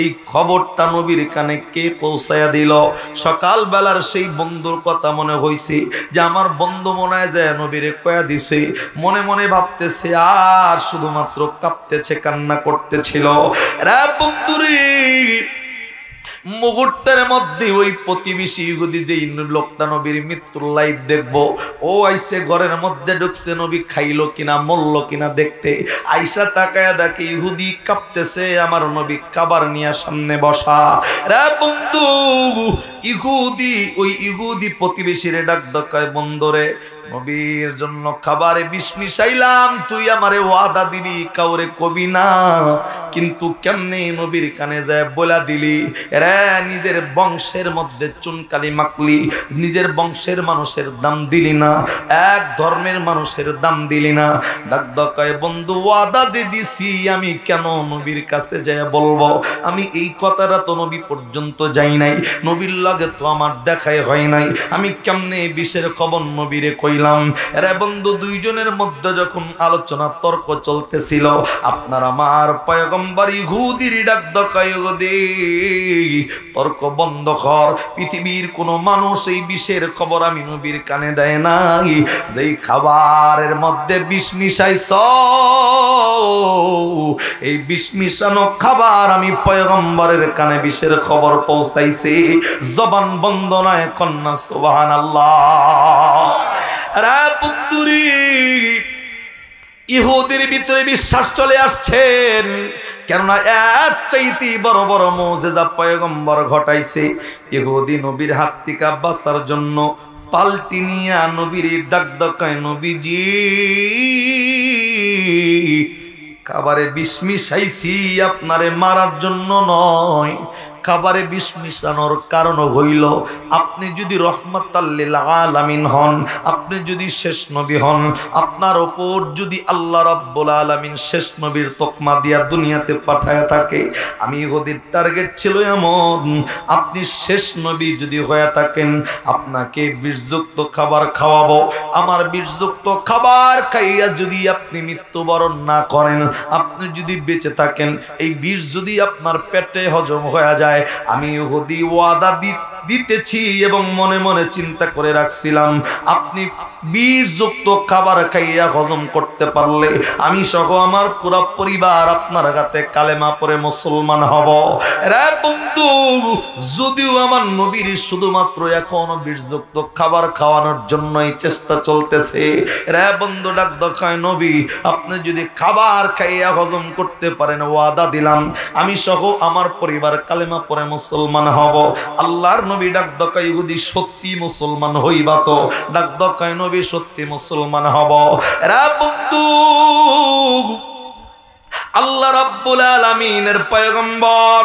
এই খবরটা নবীর কানে কে পৌঁছায়া দিল? সকাল বেলার সেই বন্ধুর কথা মনে হইছে যে আমার বন্ধু মনে হয় যে নবীরে কয়া দিছে। মনে মনে ভাবতেছে আর শুধুমাত্র কাঁপতেছে, কান্না করতেছিল। রে বন্ধুরে, মুহূর্তের মধ্যে ওই প্রতিবেশী ইহুদি যে লোকটা নবীর মৃত্যুর লাইভ দেখবো, ও আইসে ঘরের মধ্যে ঢুকছে নবী খাইলো কিনা মরলো কিনা দেখতে। আইসা তাকায়া দেখে ইহুদি কাঁপতেছে, আমার নবী খাবার নিয়ে সামনে বসা। রে বন্ধু, ওই ইহুদি প্রতিবেশীরে ডাক কয়, বন্ধুরে নবীর জন্য খাবারে বিষ মিশাইলাম, তুই আমারে ওয়াদা দিলি কাউরে কবি না, কিন্তু কেমনে নবীর কানে যায় বলা দিলি? রে নিজের বংশের মধ্যে চুনকালি মাখলি, নিজের বংশের মানুষের দাম দিলি না, এক ধর্মের মানুষের দাম দিলি না। ডাক কয়, বন্ধু ওয়াদা দিয়ে দিছি, আমি কেন নবীর কাছে যায় বলবো? আমি এই কথাটা তো নবী পর্যন্ত যাই নাই, নবীর লগে তো আমার দেখাই হয় নাই, আমি কেমনে বিষের খবর নবীরে কইলাম? এরে বন্ধু, দুইজনের মধ্যে যখন আলোচনা তর্ক চলতেছিল, আপনার আমার পয়গম্বর ইহুদির ডাক কয়, ইহুদি তর্ক বন্ধ কর, পৃথিবীর কোন মানুষ এই বিষের খবর আমি নবীর কানে দেয় নাই। যেই খাবারের মধ্যে বিষ মিশাইছ, এই বিষ মিশানো খাবার আমি পয়গম্বরের কানে বিষের খবর পৌঁছাইছি। জবান বন্ধ নয়, কন্যা সুবহানাল্লাহ। রে বন্ধুরি, ইহুদির ভিতরে বিশ্বাস চলে আসছেন, কেননা এর চাইতে বড় বড় মুজিজা পয়গম্বর ঘটাইছে। ইহুদি নবীর হাত থেকে বাঁচার জন্য পাল্টি নিয়া নবীর ডাক দকায়, নবীজি খাবারে বিষ মিশাইছি আপনারে মারার জন্য নয়, খাবারে বিষ মিশানোর কারণ হইল আপনি যদি রহমাতাল লিল আলামিন হন, আপনি যদি শেষ নবী হন, আপনার উপর যদি আল্লাহ রাব্বুল আলামিন শেষ নবীর তকমা দিয়া দুনিয়াতে পাঠায় থাকে, আমি ইহুদির টার্গেট ছিল এমন, আপনি শেষ নবী যদি হয়ে থাকেন আপনাকে বিষযুক্ত খাবার খাওয়াবো। আমার বিষযুক্ত খাবার খাইয়া যদি আপনি মৃত্যুবরণ না করেন, আপনি যদি বেঁচে থাকেন, এই বিষ যদি আপনার পেটে হজম হয়ে যায়, আমি ইহুদি ওয়াদা দিতেছি এবং মনে মনে চিন্তা করে রাখছিলাম আপনি বিষযুক্ত খাবার খাইয়া হজম করতে পারলে আমি সহ আমার পুরো পরিবার আপনার হাতে কালেমা পড়ে মুসলমান হব। রে বন্ধু, যদিও আমার নবীর শুধুমাত্র এখন বিষযুক্ত খাবার খাওয়ানোর জন্যই চেষ্টা চলতেছে, রে বন্ধু ডাক দেখায়, নবী আপনি যদি খাবার খাইয়া হজম করতে পারেন, ওয়াদা দিলাম আমি সহ আমার পরিবার কালেমা পড়ে মুসলমান হব। আল্লাহর নবী ডাক দেখায়, ইহুদি সত্যি মুসলমান হইবা তো? ডাক দেখায়, নবী সত্যি মুসলমান হব। রে বন্ধু, আল্লাহ রাব্বুল আলামিনের পয়গম্বর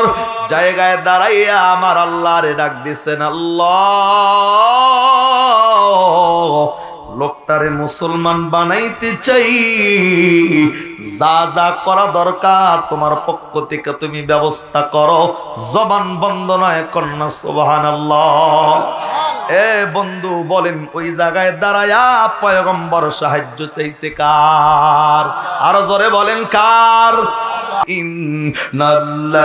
জায়গায় দাঁড়াইয়া আমার আল্লাহরে ডাক দিছেন, আল্লাহ লোকটারে মুসলমান বানাইতে চাই, যা যা করা দরকার তোমার পক্ষ থেকে তুমি ব্যবস্থা করো। জবান বন্ধ নয়, কন্যা সুবহানাল্লাহ। এ বন্ধু বলেন, ওই জায়গায় দাঁড়ায়া পয়গম্বর সাহায্য চাইছে কার? আরো জোরে বলেন কার? ইন্নাল্লাযীনা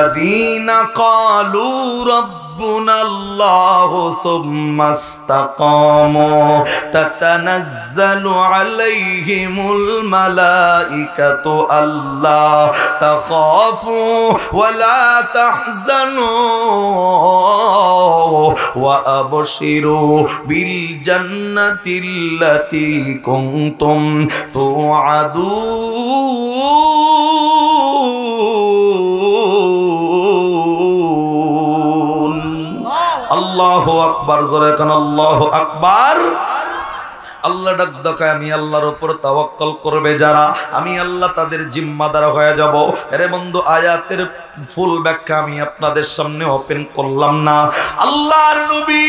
ক্বালু রাব্বুনাল্লাহু সুম্মা ইসতাকামু তাতানাজ্জালু আলাইহিমুল মালাইকাতু আল্লা তাখাফু ওয়া লা তাহজানু ওয়া আবশিরু বিল জান্নাতিল্লাতী কুনতুম তুআদুন। আল্লাহু আকবার, জোরে কান আল্লাহু আকবার। আল্লাহ ডাক দেখায়, আমি আল্লাহর উপর তাওয়াক্কুল করবে যারা, আমি আল্লাহ তাদের জিম্মাদার হয়ে যাব। আরে বন্ধু, আয়াতের ফুল ব্যাখ্যা আমি আপনাদের সামনে ওপেন করলাম না। আল্লাহর নবী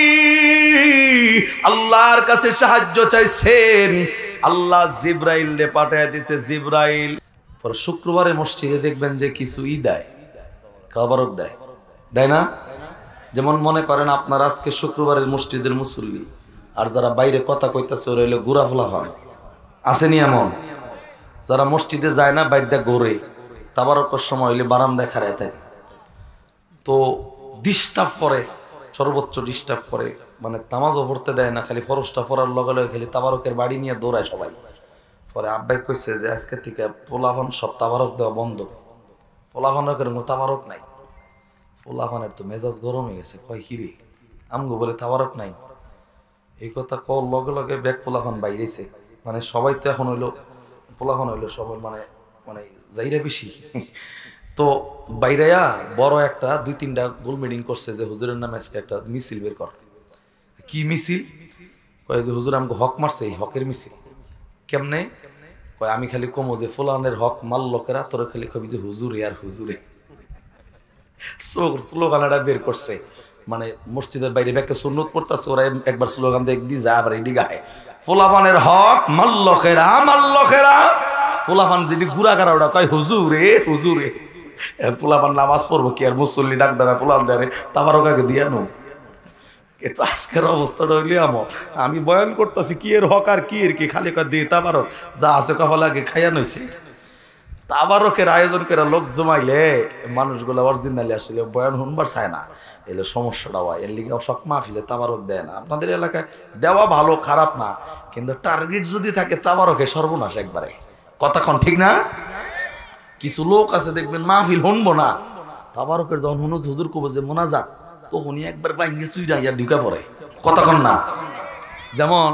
আল্লাহর কাছে সাহায্য চাইছেন, আল্লাহ জিবরাইলকে পাঠিয়ে দিয়েছে। জিবরাইল পর শুক্রবারে মসজিদে দেখবেন যে কিছু দেয়, খাবারক দেয়, দেয় না? যেমন মনে করেন আপনার আজকে শুক্রবারের মসজিদের মুসল্লি, আর যারা বাইরে কথা কইতাছে ওরা হইলো ঘুরাফুলা হয়, আসেনি এমন? যারা মসজিদে যায় না, বাইরে ঘুরে, তাবারকের সময় হইলে বারান্দায় খাড়ায় থাকে, তো ডিস্টার্ব করে, সর্বোচ্চ ডিস্টার্ব করে, মানে নামাজও পড়তে দেয় না, খালি ফরজটা পড়ার লগে লগে খালি তাবারকের বাড়ি নিয়ে দৌড়ায় সবাই। পরে আব্বাই কইছে যে আজকে থেকে পোলাভান সব তাবারক দেওয়া বন্ধ, পোলাভানের কোনো তাবারক নাই। পোলাভানের তো মেজাজ গরম হয়ে গেছে, কয় কিরে আমগো বলে তাবারক নাই? এই কথা কর লগে লগে ব্যাগ পোলাভান বাইরেছে, মানে সবাই তো এখন হইলো পোলাভান হইলো সবাই মানে মানে যাইরা বেশি। তো বাইরেয়া বড় একটা 2-3টা গোল মিটিং করছে যে হুজুরের নামে আজকে একটা মিছিল বের কর। কি মিছিল? কয় হুজুর আমাকে হক মারছে, এই হকের মিছিল। কেমনে? কয় আমি খালি কমো যে ফুলানের হক মাল লোকেরা, তোরা খালি কবি যে হুজুরে আর হুজুরে। স্লোগানটা বের করছে, মানে মসজিদের বাইরে ব্যাকে সুন্নত পড়তেছে, ওরা একবার স্লোগান দিয়ে যায়, আবার এইদিকে আয়, ফুলাফানের হক মাল লোকেরা, মাল লোকেরা। ফুলাফান যেটি গুড়া গাড়া ওটা কয় হুজুরে হুজুরে। ফুলাফান নামাজ পড়বো কি আর মুসল্লি ডাক দেখা ফুলাফানে তাবারক আগে দিয়ে নো। কিন্তু আজকের অবস্থাটা হইলে আমার, আমি বয়ান করতেছি কি এর হক আর কি এর কি, খালি কয় দিয়ে তাবারক যা আছে কপাল আগে খাইয়া নইছে। তাবারকের আয়োজন করে লোক জমাইলে মানুষগুলো অরিজিনালি আসলে বয়ান শুনবার চায় না, এলে সমস্যাটা হয়। এর লিগে সব মাহফিলে তাবারক দেয় না। আপনাদের এলাকায় দেওয়া ভালো, খারাপ না, কিন্তু টার্গেট যদি থাকে তাবারকে সর্বনাশ একবারে। কথাক্ষণ ঠিক না? কিছু লোক আছে দেখবেন মাহফিল শুনবো না, তাবারকের যখন হুনুদ হুজুর কব যে মোনাজাত, তো উনি একবার বাইঙ্গে চুইরা ঢুকা পড়ে। কথাক্ষণ না? যেমন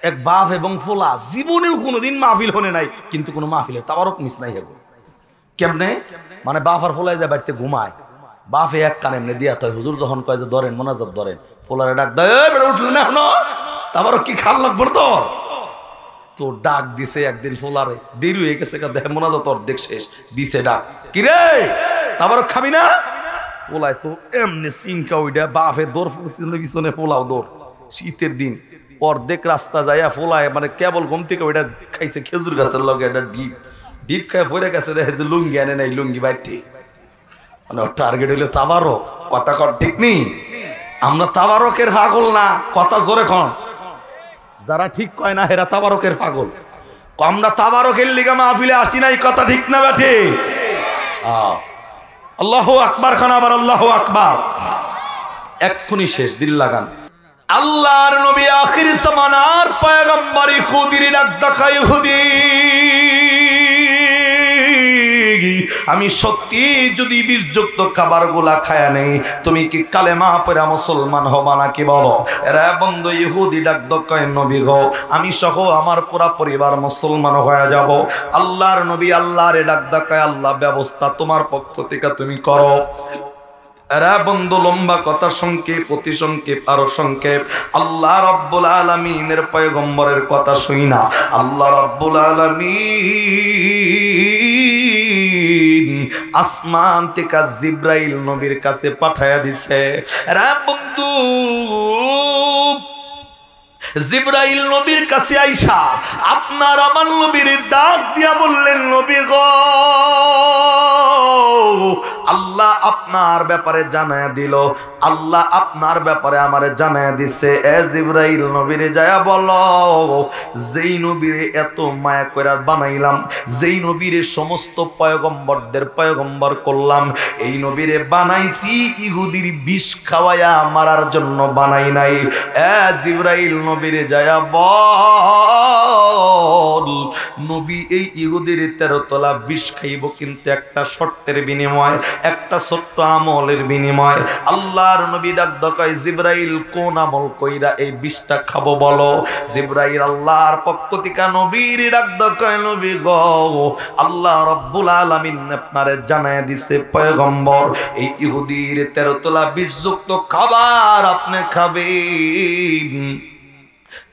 এক বাপ এবং ফোলা জীবনেও কোনোদিন মাহফিল হনে নাই, কিন্তু কোনো মাহফিলের তাবারক মিস নাই। কেমনে মানে বাফার ফোলাই যায় বাড়িতে ঘুমায়, বাফে এক কান এমনি দিয়া তাই হুজুর যখন কয় যে ধরেন মোনাজাত ধরেন, ফোলারে ডাক দেয় উঠলেন না এখনো, তারপরও কি খাল লাগবো তোর, তো ডাক দিছে একদিন ফোলারে, দেরি হয়ে গেছে দেখে মোনাজাত অর্ধেক শেষ দিছে ডাক, কিরে তারপরও খাবি না, ফোলায় তো এমনি সিনকা ওইটা বাফে দৌড় পিছনে ফোলাও দৌড়, শীতের দিন অর্ধেক রাস্তা যাইয়া ফোলায় মানে কেবল ঘুম থেকে ওইটা খাইছে খেজুর গাছের লগে একটা ডিপ খায় পড়ে গেছে, দেখে যে লুঙ্গি আনে নাই লুঙ্গি বাইতে, মানে ওর টার্গেট হইলো তাবারক, কথা কর ঠিক নেই, আমরা তাবারকের পাগল না, কথা জোরে খন, যারা ঠিক কয় না হেরা তাবারকের পাগল, আমরা তাবারকের লিগা মাহফিলে আসি নাই, কথা ঠিক না বেঠে, আল্লাহু আকবার খান আবার আল্লাহু আকবার, এক্ষুনি শেষ, দিল লাগান। আল্লাহর নবী আখির জামানার পয়গম্বর ইহুদির ডাক দেখা, ইহুদি আমি সত্যি যদি বিষযুক্ত খাবার গুলা খায়া নেই, তুমি কি কালেমা পড়া মুসলমান হবা নাকি বলো? এরা বন্ধু ইহুদি ডাক দকায় নবী গো, আমি সহ আমার পুরা পরিবার মুসলমান হয়ে যাব। আল্লাহর নবী আল্লাহরে ডাক দকায়, আল্লাহ ব্যবস্থা তোমার পক্ষ থেকে তুমি করো। এরা বন্ধু লম্বা কথা সংক্ষেপ, অতি সংক্ষেপ আরো সংক্ষেপ, আল্লাহ রাব্বুল আলামিনের পয়গম্বরের কথা শুই না, আল্লাহ রাব্বুল আলামিন আসমান থেকে জিব্রাইল নবীর কাছে পাঠায়া দিছে। এরা বন্ধু জিব্রাইল নবীর কাছে আইসা আপনার আমার নবীর ডাক দিয়া বললেন, নবী গো আল্লাহ আপনার ব্যাপারে জানায়া দিল, আল্লাহ আপনার ব্যাপারে আমারে জানায়া দিছে, এ জিব্রাইল নবীরে যায়া বলো, যেই নবীরে এত মায়া কইরা বানাইলাম, যেই নবীরে সমস্ত পয়গম্বরদের পয়গম্বর করলাম, এই নবীরে বানাইছি ইহুদির বিষ খাওয়ায়া মারার জন্য বানাই নাই। এ জিব্রাইল নবীরে যায়া বল, নবী এই ইহুদির 13 তলা বিষ খাইব, কিন্তু একটা শর্তের বিনিময়, একটা ছোট্ট আমলের বিনিময়। আল্লাহর নবী ডাক দকায়, জিব্রাইল কোন আমল কইরা এই বিষটা খাবো বলো? জিব্রাইল আল্লাহর পক্ষ থেকে নবীর ডাক দকায়, নবী গো আল্লাহ রাব্বুল আলামিন আপনারে জানায় দিছে পয়গম্বর, এই ইহুদির 13 তলা বিষযুক্ত খাবার আপনি খাবেন।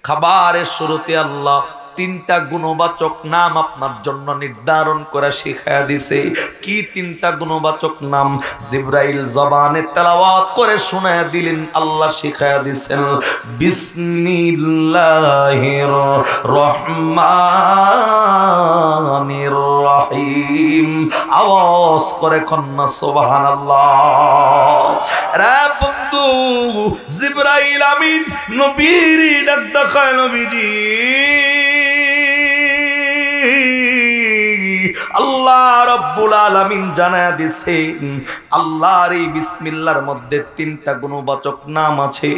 খাবারের শুরুতে আল্লাহ 3টা গুণবাচক নাম আপনার জন্য নির্ধারণ করে শিখায়া দিছে। কি 3টা গুণবাচক নাম? জিব্রাইল জবানে তেলাওয়াত করে শোনায়া দিলেন, আল্লাহ শিখায়া দিছেন, বিসমিল্লাহির রহমানির রহিম। আওয়াজ করে কন্যা সুবহানাল্লাহ। রে বন্ধু জিব্রাইল আমিন নবীর ডাক দেখায়, নবীজি আল্লাহ রাব্বুল আলামিন জানায়া দিছেন, আল্লাহর এই বিসমিল্লাহর মধ্যে 3টা গুণবাচক নাম আছে।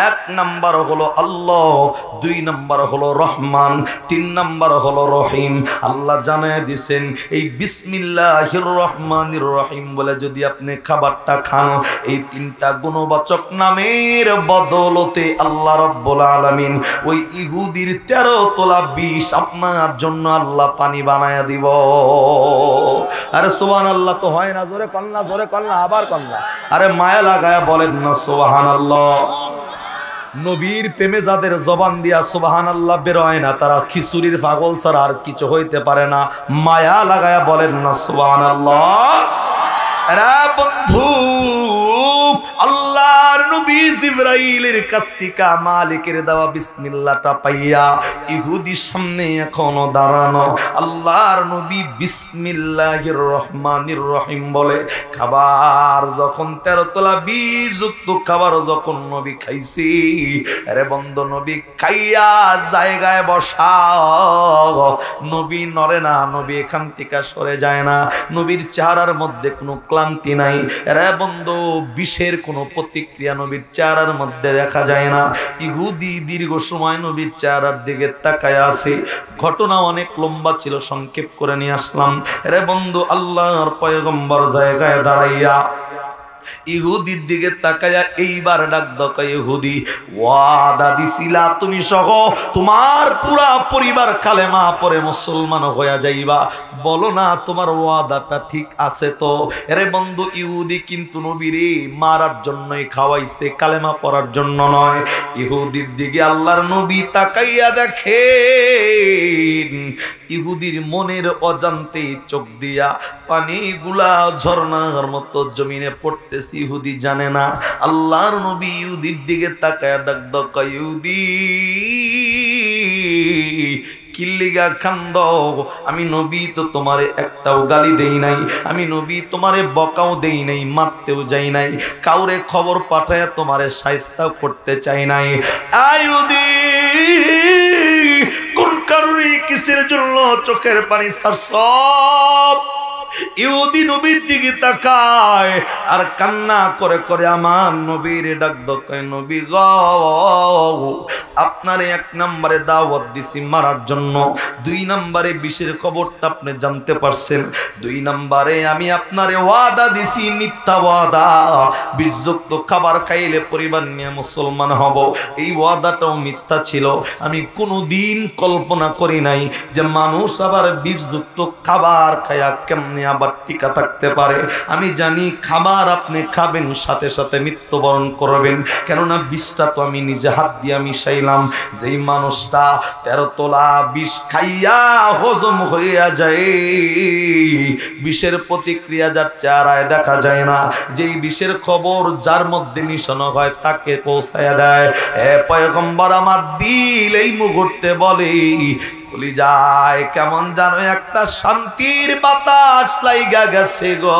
1 নাম্বার হলো আল্লাহ, 2 নাম্বার হলো রহমান, 3 নাম্বার হলো রহিম। আল্লাহ জানায়া দিছেন, এই বিসমিল্লাহির রহমানির রহিম বলে যদি আপনি খাবারটা খান, এই 3টা গুণবাচক নামের বদলতে আল্লাহ রাব্বুল আলামিন ওই ইহুদির 13 তোলা বিষ আপনার জন্য আল্লাহ পানি বানায়া দিব। আরে সুবহানাল্লাহ তো হয় না, জোরে কন্যা, জোরে কন্যা, আবার কন্যা, আরে মায়া লাগায়া বলেন না সুবহানাল্লাহ। নবীর প্রেমে যাদের জবান দিয়া সুবহানাল্লাহ বের হয় না, তারা খিচুড়ির পাগল ছাড়া আর কিছু হইতে পারে না। মায়া লাগায়া বলেন না সুবহানাল্লাহ। আরে বন্ধু আল্লাহর নবী জিব্রাইলের কাছ থেকে মালিকের দেওয়া বিসমিল্লাহটা পাইয়া ইহুদির সামনে এখনো দাঁড়ানো। আল্লাহর নবী বিসমিল্লাহির রহমানির রহিম বলে খাবার যখন 13 তলা বীজযুক্ত খাবার যখন নবী খাইছি, আরে বন্ধু নবী খাইয়া জায়গায় বসা, নবী নড়ে না, নবী এখান থেকে সরে যায় না, নবীর চেহারার মধ্যে কোনো ক্লান্তি নাই। আরে বন্ধু বিষের কোনো প্রতিক্রিয়া নবীর চেহারার মধ্যে দেখা যায় না। ইহুদি দীর্ঘ সময় নবীর চেহারার দিকে তাকায় আছে। ঘটনা অনেক লম্বা ছিল, সংক্ষেপ করে নিয়ে আসলাম। রে বন্ধু আল্লাহর পয়গম্বর জায়গায় দাঁড়াইয়া ইহুদির দিকে তাকায়া এইবার ডাক দকা, ইহুদি ওয়াদা দিছিলা তুমি সহ তোমার পুরা পরিবার কালেমা পরে মুসলমান হয়ে যাইবা, বলো না তোমার ওয়াদাটা ঠিক আছে তো? এরে বন্ধু, ইহুদি কিন্তু নবীরে মারার জন্যই খাওয়াইছে, কালেমা পড়ার জন্য নয়। ইহুদির দিকে আল্লাহর নবী তাকাইয়া দেখেন, ইহুদির মনের অজান্তে চোখ দিয়া পানিগুলা ঝর্ণার মতো জমিনে পড়তেছে, ইহুদি জানে না। আল্লাহর নবী ইহুদির দিকে তাকায়া ডাক দকা, ইহুদি কিল্লিগা কান্দ? আমি নবী তো তোমারে একটাও গালি দেই নাই, আমি নবী তোমারে বকাও দেই নাই, মারতেও যাই নাই, কাউরে খবর পাঠায় তোমারে শায়েস্তা করতে চাই নাই। আয়ুদি কোন কারণে কিসের জন্য চোখের পানি ছাড়ছ? ইহুদি নবীর দিকে তাকায় আর কান্না করে করে আমার নবীর ডাক দকায়, নবী গো আপনারে এক নম্বরে দাওয়াত দিছি মারার জন্য, 2 নম্বরে বিষের খবরটা আপনি জানতে পারছেন, 2 নম্বরে আমি আপনারে ওয়াদা দিছি মিথ্যা ওয়াদা, বিষযুক্ত খাবার খাইলে পরিবার নিয়ে মুসলমান হব, এই ওয়াদাটাও মিথ্যা ছিল। আমি কোনোদিন কল্পনা করি নাই যে মানুষ আবার বিষযুক্ত খাবার খায়া কেমনে আবার টিকা থাকতে পারে। আমি জানি খাবার আপনি খাবেন সাথে সাথে মৃত্যুবরণ করবেন, কেননা বিষটা তো আমি নিজে হাত দিয়ে মিশাইলাম। যেই মানুষটা 13 তোলা বিষ খাইয়া হজম হইয়া যায়, বিষের প্রতিক্রিয়া যার চেহারায় দেখা যায় না, যেই বিষের খবর যার মধ্যে মিশানো হয় তাকে পৌঁছায়া দেয়। এ পয়গম্বর আমার দিল এই মুহূর্তে বলে, বলি যায় কেমন জানো একটা শান্তির বাতাস লাইগা গেছে গো।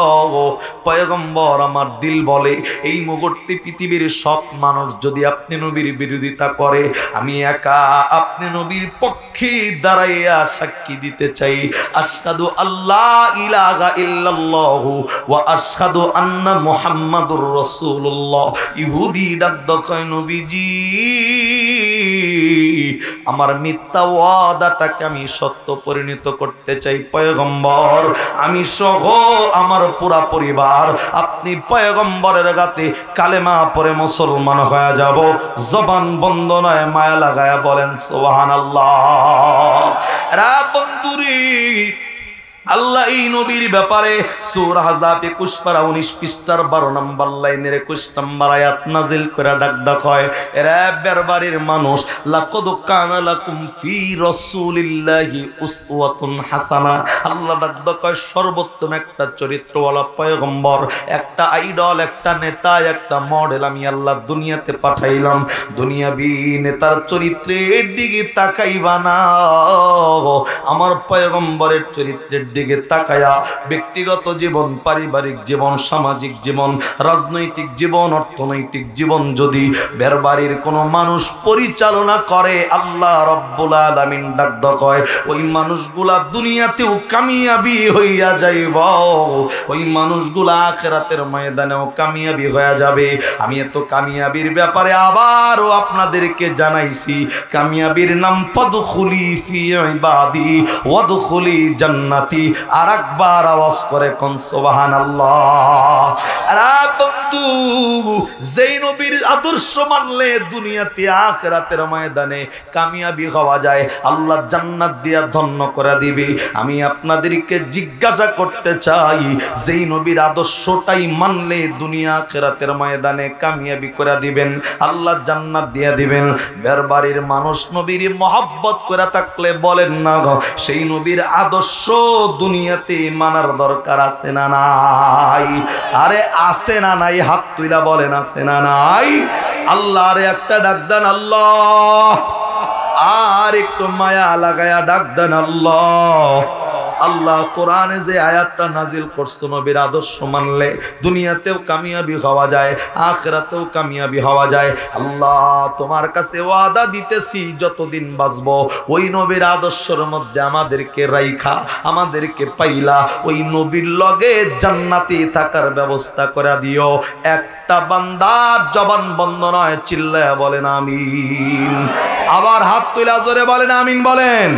পয়গম্বর আমার দিল বলে এই মুহূর্তে পৃথিবীর সব মানুষ যদি আপনি নবীর বিরোধিতা করে, আমি একা আপনি নবীর পক্ষে দাঁড়াইয়া সাক্ষী দিতে চাই, আশহাদু আল্লাহ ইলাহা ইল্লাল্লাহু ওয়া আশহাদু আন্না মুহাম্মাদুর রাসূলুল্লাহ। ইহুদি ডাক দকায়, নবীজি আমার মিথ্যা ওয়াদাটাকে আমি সত্য পরিণত করতে চাই পয়গম্বর, আমি সহ আমার পুরা পরিবার আপনি পয়গম্বরের গাতে কালেমা পড়ে মুসলমান হয়ে যাব। জবান বন্ধ নয়, মায়া লাগায়া বলেন সুবহানাল্লাহ। রা বন্ধুরি, আল্লাহ এই নবীর ব্যাপারে সূরা আহজাব 21 পারা 19 পৃষ্ঠার 12 নম্বর লাইনের 21 নম্বর আয়াত নাজিল করে ডাক দেখায়, এরা বেরবারের মানুষ, লাকাদ কানা লাকুম ফি রাসূলিল্লাহি উসওয়াতুন হাসানা। আল্লাহ ডাক দেখায় সর্বোত্তম একটা চরিত্রওয়ালা পয়গম্বর, একটা আইডল, একটা নেতা, একটা মডেল আমি আল্লাহ দুনিয়াতে পাঠাইলাম। দুনিয়াবি নেতার চরিত্রের দিকে তাকাইবা না, আমার পয়গম্বরের চরিত্রের দিকে তাকায়া ব্যক্তিগত জীবন, পারিবারিক জীবন, সামাজিক জীবন, রাজনৈতিক জীবন, অর্থনৈতিক জীবন যদি বেরবাড়ির কোনো মানুষ পরিচালনা করে, আল্লাহ রব্বুল আলামিন ডাক দেয় ওই মানুষগুলা দুনিয়াতেও কামিয়াবি হইয়া যাইব, ওই মানুষগুলা আখিরাতের ময়দানেও কামিয়াবি হয়ে যাবে। আমি এত কামিয়াবির ব্যাপারে আবারও আপনাদেরকে জানাইছি, কামিয়াবির নাম ফাদখুলি ফি ইবাদি ওয়াদখুলি জান্নাতি। আরেকবার আওয়াজ করে কোন সুবহানাল্লাহ। আরে বন্ধু, যেই নবীর আদর্শ মানলে দুনিয়াতে আখিরাতের ময়দানে কামিয়াবি হওয়া যায়, আল্লাহ জান্নাত দিয়া ধন্য করে দিবে। আমি আপনাদেরকে জিজ্ঞাসা করতে চাই, যেই নবীর আদর্শটাই মানলে দুনিয়া আখিরাতের ময়দানে কামিয়াবি করে দিবেন, আল্লাহ জান্নাত দিয়া দিবেন, বেরবাড়ির মানুষ নবীর মহব্বত করে থাকলে বলেন না গো, সেই নবীর আদর্শ দুনিয়াতে মানার দরকার আছে না নাই? আরে আছে না নাই? হাত তুইলা বলেন আছে না নাই? আল্লাহর একটা ডাক দেন আল্লাহ, আর একটু মায়া লাগায়া ডাক দেন আল্লাহ। আল্লাহ কোরআনে যে আয়াতটা নাজিল করছে, নবীর আদর্শ মানলে দুনিয়াতেও কামিয়াবি হওয়া যায়, আখিরাতেও কামিয়াবি হওয়া যায়। আল্লাহ তোমার কাছে ওয়াদা দিতেছি, যতদিন বাঁচবো ওই নবীর আদর্শের মধ্যে আমাদেরকে রাইখা, আমাদেরকে পাইলা ওই নবীর লগে জান্নাতে থাকার ব্যবস্থা করে দিও। একটা বান্দার জবান বন্ধ নয়, চিল্লায়া বলেন আমিন। আবার হাত তুলা জোরে বলেন আমিন বলেন।